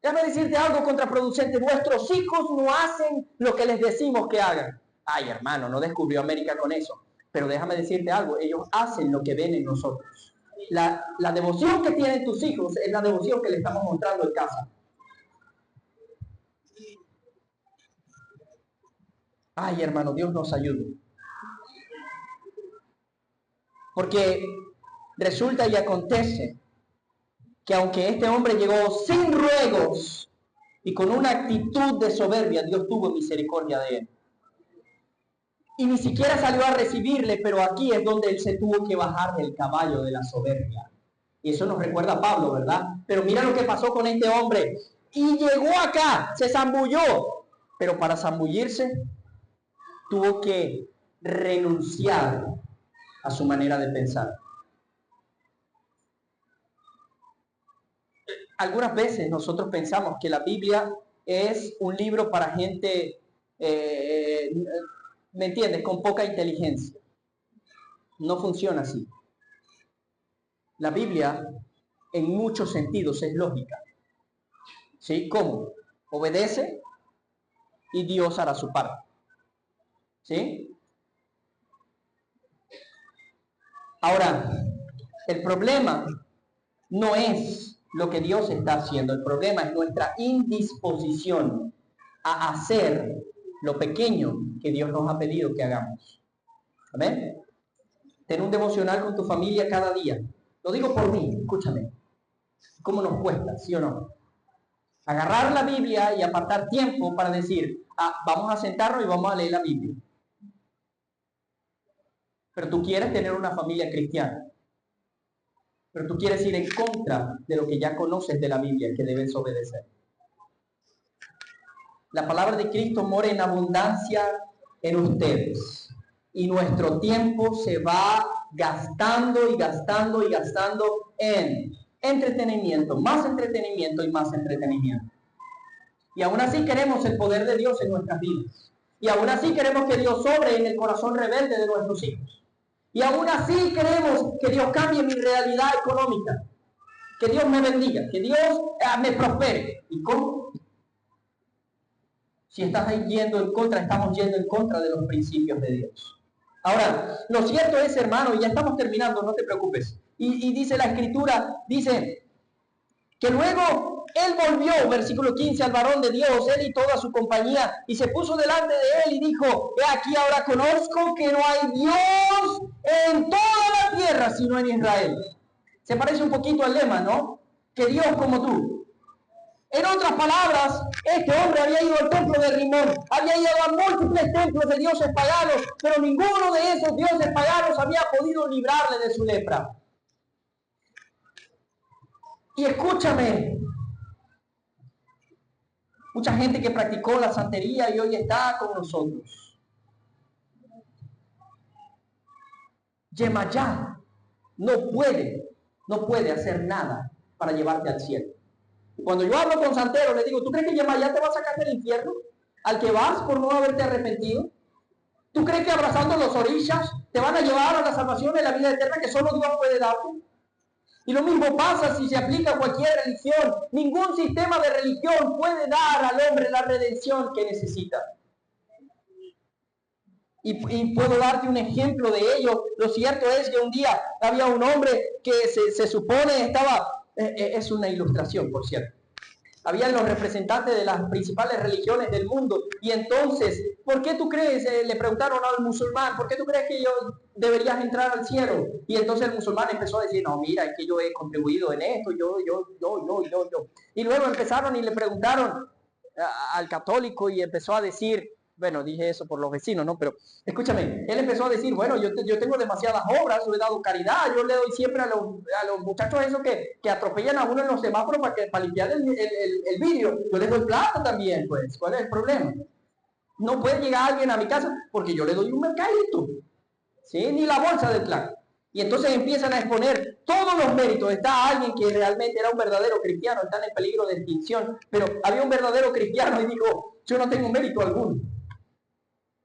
Déjame decirte algo contraproducente. Nuestros hijos no hacen lo que les decimos que hagan. Ay, hermano, no descubrió América con eso. Pero déjame decirte algo. Ellos hacen lo que ven en nosotros. La devoción que tienen tus hijos es la devoción que le estamos mostrando en casa. Ay, hermano, Dios nos ayude. Porque resulta y acontece que aunque este hombre llegó sin ruegos y con una actitud de soberbia, Dios tuvo misericordia de él. Y ni siquiera salió a recibirle, pero aquí es donde él se tuvo que bajar del caballo de la soberbia. Y eso nos recuerda a Pablo, ¿verdad? Pero mira lo que pasó con este hombre. Y llegó acá, se zambulló. Pero para zambullirse, tuvo que renunciar a su manera de pensar. Algunas veces nosotros pensamos que la Biblia es un libro para gente, ¿me entiendes?, con poca inteligencia. No funciona así. La Biblia, en muchos sentidos, es lógica. ¿Sí? ¿Cómo? Obedece y Dios hará su parte. ¿Sí? Ahora, el problema no es lo que Dios está haciendo. El problema es nuestra indisposición a hacer lo pequeño que Dios nos ha pedido que hagamos. ¿Amén? Ten un devocional con tu familia cada día. Lo digo por mí, escúchame. ¿Cómo nos cuesta, sí o no? Agarrar la Biblia y apartar tiempo para decir, vamos a sentarnos y vamos a leer la Biblia. Pero tú quieres tener una familia cristiana. Pero tú quieres ir en contra de lo que ya conoces de la Biblia, que debes obedecer. La palabra de Cristo mora en abundancia en ustedes. Y nuestro tiempo se va gastando y gastando y gastando en entretenimiento, más entretenimiento y más entretenimiento. Y aún así queremos el poder de Dios en nuestras vidas. Y aún así queremos que Dios sobre en el corazón rebelde de nuestros hijos. Y aún así queremos que Dios cambie mi realidad económica. Que Dios me bendiga, que Dios me prospere. ¿Y cómo? Si estás ahí yendo en contra, estamos yendo en contra de los principios de Dios. Ahora, lo cierto es, hermano, y ya estamos terminando, no te preocupes. Y dice la escritura, dice que luego él volvió, versículo 15, al varón de Dios, él y toda su compañía, y se puso delante de él y dijo, he aquí ahora conozco que no hay Dios en toda la tierra sino en Israel. Se parece un poquito al lema, ¿no? Que Dios como tú. En otras palabras, este hombre había ido al templo de Rimón, había ido a múltiples templos de dioses paganos, pero ninguno de esos dioses paganos había podido librarle de su lepra. Y escúchame, mucha gente que practicó la santería y hoy está con nosotros. Yemayá no puede hacer nada para llevarte al cielo. Cuando yo hablo con santeros, les digo, ¿tú crees que Yemayá te va a sacar del infierno al que vas por no haberte arrepentido? ¿Tú crees que abrazando los orishas te van a llevar a la salvación de la vida eterna que solo Dios puede darte? Y lo mismo pasa si se aplica a cualquier religión. Ningún sistema de religión puede dar al hombre la redención que necesita. Y puedo darte un ejemplo de ello. Lo cierto es que un día había un hombre que se supone estaba... es una ilustración, por cierto. Habían los representantes de las principales religiones del mundo. Y entonces, ¿por qué tú crees? Le preguntaron al musulmán, ¿por qué tú crees que yo deberías entrar al cielo? Y entonces el musulmán empezó a decir, no, mira, es que yo he contribuido en esto, yo. Y luego empezaron y le preguntaron al católico y empezó a decir, bueno, dije eso por los vecinos, ¿no? Pero escúchame, él empezó a decir, bueno, yo tengo demasiadas obras, yo he dado caridad, yo le doy siempre a los muchachos esos que atropellan a uno en los semáforos para limpiar el vidrio. Yo les doy plata también, pues. ¿Cuál es el problema? No puede llegar alguien a mi casa porque yo le doy un mercadito, ¿sí? Ni la bolsa del plan. Y entonces empiezan a exponer todos los méritos. Está alguien que realmente era un verdadero cristiano, están en peligro de extinción, pero había un verdadero cristiano y dijo, yo no tengo mérito alguno.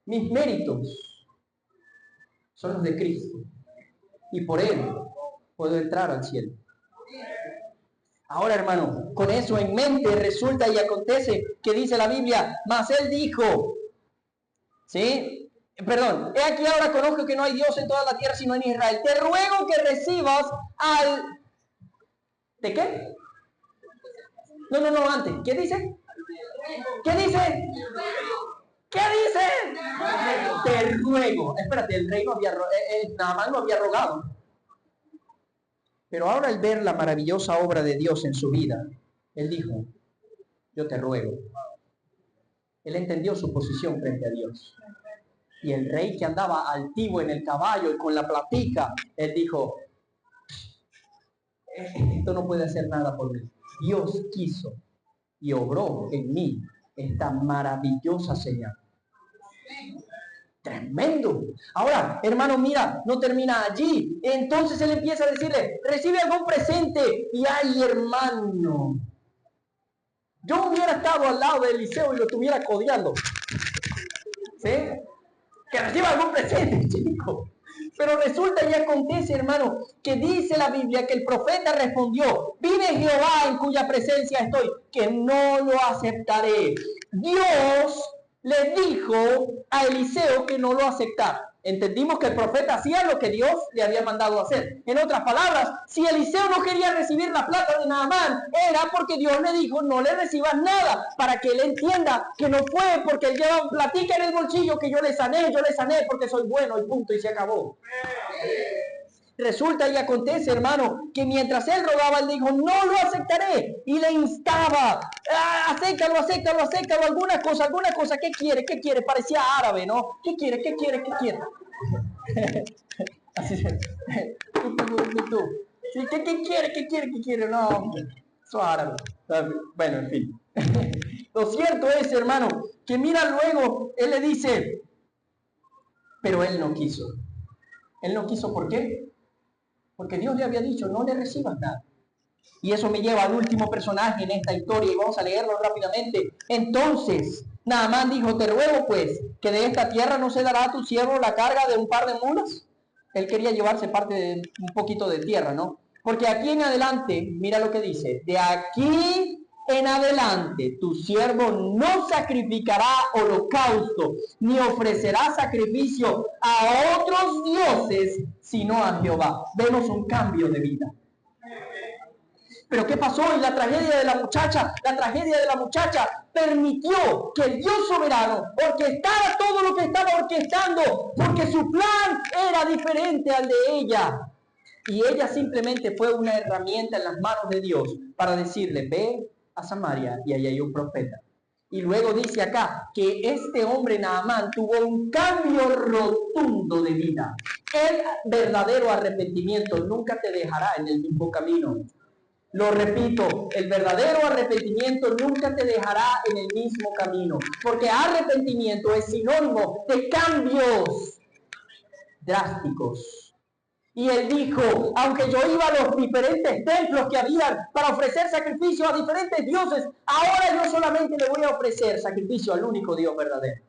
Mis méritos son los de Cristo y por Él puedo entrar al cielo. Ahora, hermano, con eso en mente resulta y acontece que dice la Biblia, mas Él dijo, ¿sí? Perdón, he aquí ahora conozco que no hay Dios en toda la tierra sino en Israel. Te ruego que recibas al... ¿De qué? No, antes. ¿Qué dice? ¿Qué dice? ¿Qué dice? Te ruego. Espérate, el rey Naamán no había rogado. Pero ahora al ver la maravillosa obra de Dios en su vida, él dijo, yo te ruego. Él entendió su posición frente a Dios. Y el rey que andaba altivo en el caballo y con la platica, él dijo, esto no puede hacer nada por mí. Dios quiso y obró en mí esta maravillosa señal. Tremendo. Ahora, hermano, mira, no termina allí. Entonces él empieza a decirle, recibe algún presente. Y ay, hermano, yo hubiera estado al lado de Eliseo y lo estuviera codeando. ¿Sí? Que reciba algún presente, chico. Pero resulta y acontece, hermano, que dice la Biblia que el profeta respondió, vive Jehová en cuya presencia estoy, que no lo aceptaré. Dios le dijo a Eliseo que no lo aceptara. Entendimos que el profeta hacía lo que Dios le había mandado hacer. En otras palabras, si Eliseo no quería recibir la plata de Naamán, era porque Dios le dijo, no le recibas nada, para que él entienda que no fue porque él lleva platica en el bolsillo que yo le sané porque soy bueno y punto, y se acabó. Resulta y acontece, hermano, que mientras él rogaba, él dijo, no lo aceptaré. Y le instaba, acéptalo, alguna cosa. ¿Qué quiere? Parecía árabe, ¿no? ¿Qué quiere? Así es. Tú. Sí, ¿qué quiere? No, eso es árabe. Bueno, en fin. Lo cierto es, hermano, que mira luego, él le dice, pero él no quiso. Él no quiso, ¿por qué? Porque Dios le había dicho, no le recibas nada. Y eso me lleva al último personaje en esta historia y vamos a leerlo rápidamente. Entonces, Naamán dijo, te ruego pues, que de esta tierra no se dará a tu siervo la carga de un par de mulas. Él quería llevarse parte de un poquito de tierra, ¿no? Porque aquí en adelante, mira lo que dice, de aquí en adelante tu siervo no sacrificará holocausto, ni ofrecerá sacrificio a otros dioses, sino a Jehová. Vemos un cambio de vida. Pero ¿qué pasó? Y la tragedia de la muchacha permitió que el Dios soberano orquestara todo lo que estaba orquestando, porque su plan era diferente al de ella. Y ella simplemente fue una herramienta en las manos de Dios para decirle, ve a Samaria y ahí hay un profeta. Y luego dice acá que este hombre Naamán tuvo un cambio rotundo de vida. El verdadero arrepentimiento nunca te dejará en el mismo camino. Lo repito, el verdadero arrepentimiento nunca te dejará en el mismo camino, porque arrepentimiento es sinónimo de cambios drásticos. Y él dijo, aunque yo iba a los diferentes templos que había para ofrecer sacrificio a diferentes dioses, ahora yo solamente le voy a ofrecer sacrificio al único Dios verdadero.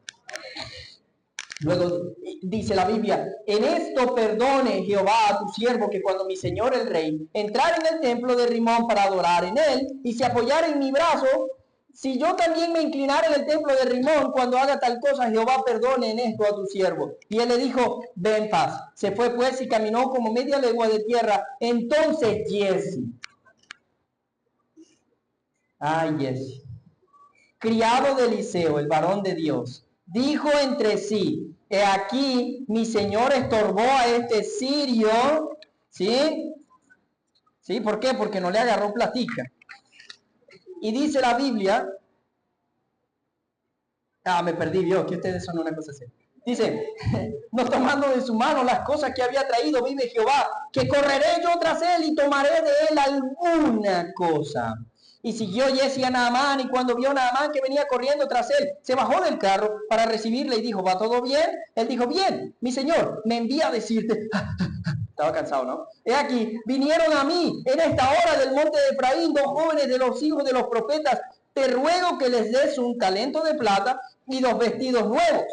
Luego dice la Biblia, en esto perdone Jehová a tu siervo, que cuando mi señor el rey entrara en el templo de Rimón para adorar en él y se apoyara en mi brazo, si yo también me inclinara en el templo de Rimón cuando haga tal cosa, Jehová perdone en esto a tu siervo. Y él le dijo, ve en paz. Se fue pues y caminó como media legua de tierra. Entonces Giezi, criado de Eliseo, el varón de Dios, dijo entre sí, he aquí mi señor estorbó a este sirio, ¿sí? ¿Sí? ¿Por qué? Porque no le agarró platica. Y dice la Biblia, me perdí, vio, que ustedes son una cosa así. Dice, no tomando de su mano las cosas que había traído, vive Jehová, que correré yo tras él y tomaré de él alguna cosa. Y siguió Giezi a Naamán, y cuando vio a Naamán que venía corriendo tras él, se bajó del carro para recibirle y dijo, ¿va todo bien? Él dijo, bien, mi señor, me envía a decirte, estaba cansado, ¿no? He aquí, vinieron a mí en esta hora del monte de Efraín, 2 jóvenes de los hijos de los profetas, te ruego que les des un talento de plata y 2 vestidos nuevos.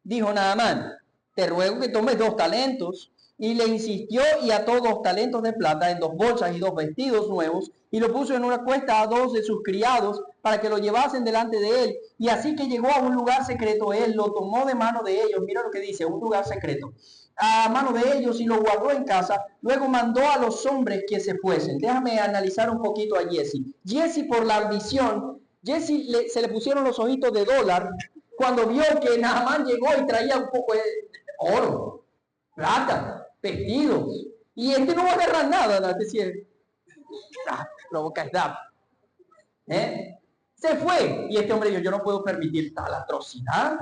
Dijo Naamán, te ruego que tomes 2 talentos. Y le insistió y ató 2 talentos de plata en 2 bolsas y 2 vestidos nuevos, y lo puso en una cuesta a 2 de sus criados para que lo llevasen delante de él. Y así que llegó a un lugar secreto, él lo tomó de mano de ellos. Mira lo que dice, un lugar secreto, a mano de ellos, y lo guardó en casa. Luego mandó a los hombres que se fuesen. Déjame analizar un poquito a Giezi. Giezi, por la ambición, se le pusieron los ojitos de dólar cuando vio que Naamán llegó y traía un poco de oro, plata, vestidos, y este no va a agarrar nada, ¿no? Es decir, provoca edad. Se fue, y este hombre dijo, yo no puedo permitir tal atrocidad.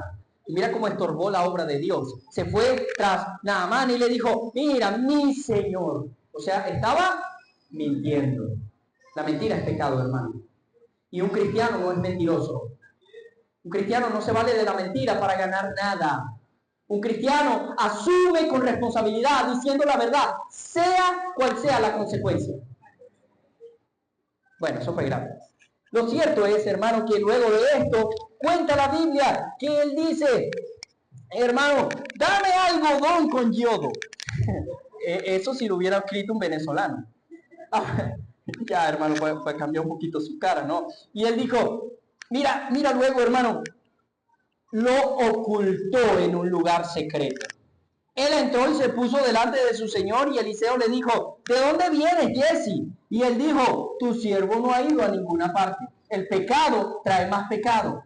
Y mira cómo estorbó la obra de Dios. Se fue tras Naamán y le dijo, mira, mi señor. O sea, estaba mintiendo. La mentira es pecado, hermano. Y un cristiano no es mentiroso. Un cristiano no se vale de la mentira para ganar nada. Un cristiano asume con responsabilidad diciendo la verdad, sea cual sea la consecuencia. Bueno, eso fue grave. Lo cierto es, hermano, que luego de esto, cuenta la Biblia que él dice, hermano, dame algodón con yodo. Eso si lo hubiera escrito un venezolano. Ya, hermano, pues cambió un poquito su cara, ¿no? Y él dijo, mira luego, hermano, lo ocultó en un lugar secreto. Él entró y se puso delante de su señor, y Eliseo le dijo, ¿de dónde vienes, Giezi? Y él dijo, tu siervo no ha ido a ninguna parte. El pecado trae más pecado.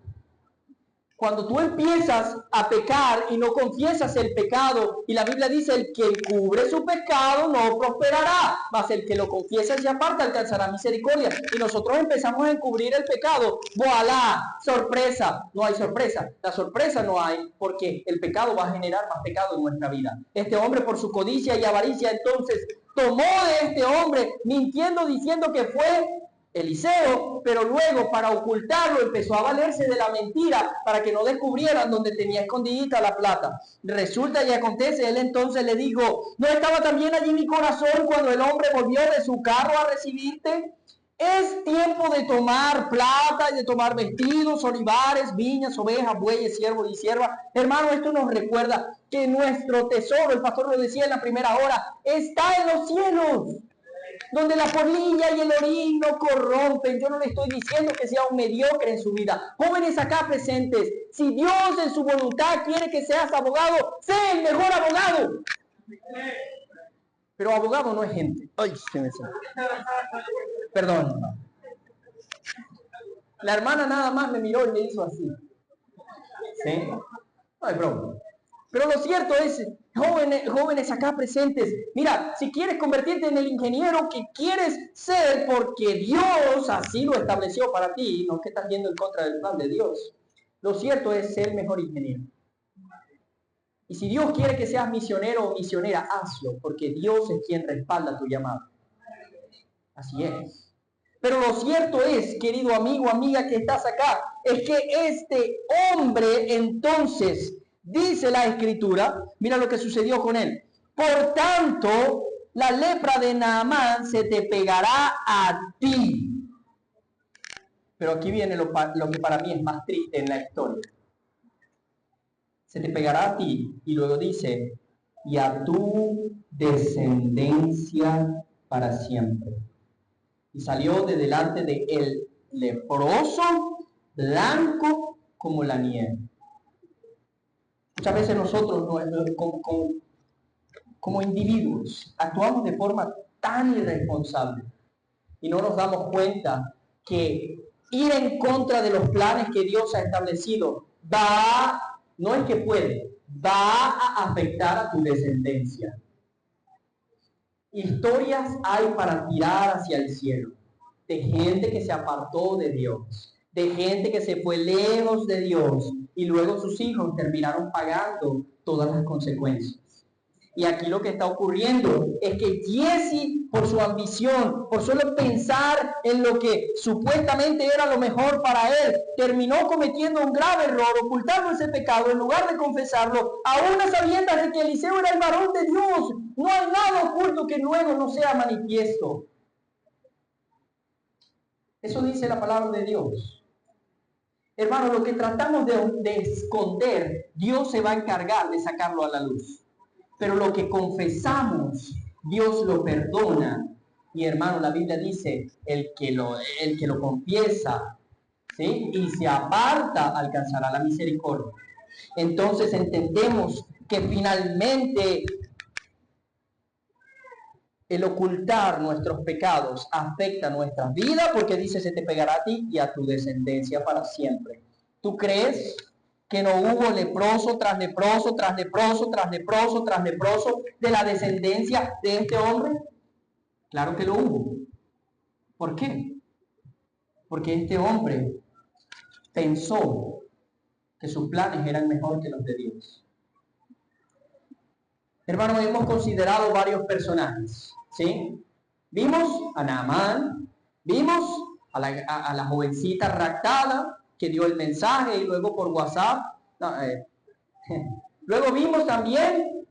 Cuando tú empiezas a pecar y no confiesas el pecado, y la Biblia dice, el que cubre su pecado no prosperará, mas el que lo confiesa y se aparta alcanzará misericordia. Y nosotros empezamos a encubrir el pecado. ¡Voilá! ¡Sorpresa! No hay sorpresa. La sorpresa no hay, porque el pecado va a generar más pecado en nuestra vida. Este hombre, por su codicia y avaricia, entonces tomó de este hombre, mintiendo, diciendo que fue Eliseo, pero luego, para ocultarlo, empezó a valerse de la mentira para que no descubrieran donde tenía escondidita la plata. Resulta y acontece, él entonces le dijo, ¿no estaba también allí mi corazón cuando el hombre volvió de su carro a recibirte? Es tiempo de tomar plata y de tomar vestidos, olivares, viñas, ovejas, bueyes, siervos y siervas. Hermano, esto nos recuerda que nuestro tesoro, el pastor lo decía en la primera hora, está en los cielos. donde la polilla y el orín no corrompen. Yo no le estoy diciendo que sea un mediocre en su vida. Jóvenes acá presentes, si Dios en su voluntad quiere que seas abogado, sé el mejor abogado. Pero abogado no es gente. Ay, se me sale. Perdón. La hermana nada más me miró y me hizo así. ¿Sí? No hay broma. Pero lo cierto es, jóvenes acá presentes, mira, si quieres convertirte en el ingeniero que quieres ser porque Dios así lo estableció para ti, no que estás yendo en contra del plan de Dios. Lo cierto es ser el mejor ingeniero. Y si Dios quiere que seas misionero o misionera, hazlo, porque Dios es quien respalda tu llamado. Así es. Pero lo cierto es, querido amigo, amiga que estás acá, es que este hombre entonces, dice la Escritura, mira lo que sucedió con él. Por tanto, la lepra de Naamán se te pegará a ti. Pero aquí viene lo que para mí es más triste en la historia. Se te pegará a ti, y luego dice, y a tu descendencia para siempre. Y salió de delante de él leproso, blanco como la nieve. Muchas veces nosotros como individuos actuamos de forma tan irresponsable y no nos damos cuenta que ir en contra de los planes que Dios ha establecido no es que puede, va a afectar a tu descendencia. Historias hay para tirar hacia el cielo, de gente que se apartó de Dios, de gente que se fue lejos de Dios y luego sus hijos terminaron pagando todas las consecuencias. Y aquí lo que está ocurriendo es que Jesse, por su ambición, por solo pensar en lo que supuestamente era lo mejor para él, terminó cometiendo un grave error, ocultando ese pecado en lugar de confesarlo, aún a sabiendas de que Eliseo era el varón de Dios. No hay nada oculto que luego no sea manifiesto. Eso dice la palabra de Dios. Hermano, lo que tratamos de esconder, Dios se va a encargar de sacarlo a la luz. Pero lo que confesamos, Dios lo perdona. Y hermano, la Biblia dice, el que lo confiesa, ¿sí?, y se aparta, alcanzará la misericordia. Entonces entendemos que finalmente el ocultar nuestros pecados afecta nuestra vida, porque dice, se te pegará a ti y a tu descendencia para siempre. ¿Tú crees que no hubo leproso tras leproso, tras leproso, tras leproso, tras leproso de la descendencia de este hombre? Claro que lo hubo. ¿Por qué? Porque este hombre pensó que sus planes eran mejor que los de Dios. Hermanos, hemos considerado varios personajes, ¿sí? Vimos a Naamán, vimos a la jovencita raptada que dio el mensaje y luego por WhatsApp. Luego vimos también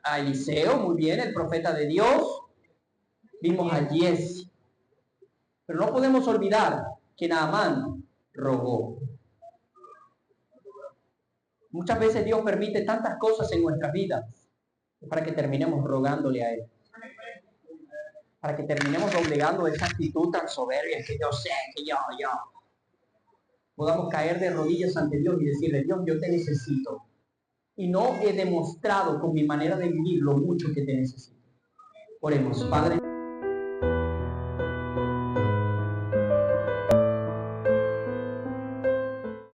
a Eliseo, muy bien, el profeta de Dios. Vimos a Jesse. Pero no podemos olvidar que Naamán rogó. Muchas veces Dios permite tantas cosas en nuestras vidas para que terminemos rogándole a Él. Para que terminemos doblegando esa actitud tan soberbia que yo sé, que yo. Podamos caer de rodillas ante Dios y decirle, Dios, yo te necesito. Y no he demostrado con mi manera de vivir lo mucho que te necesito. Oremos, Padre.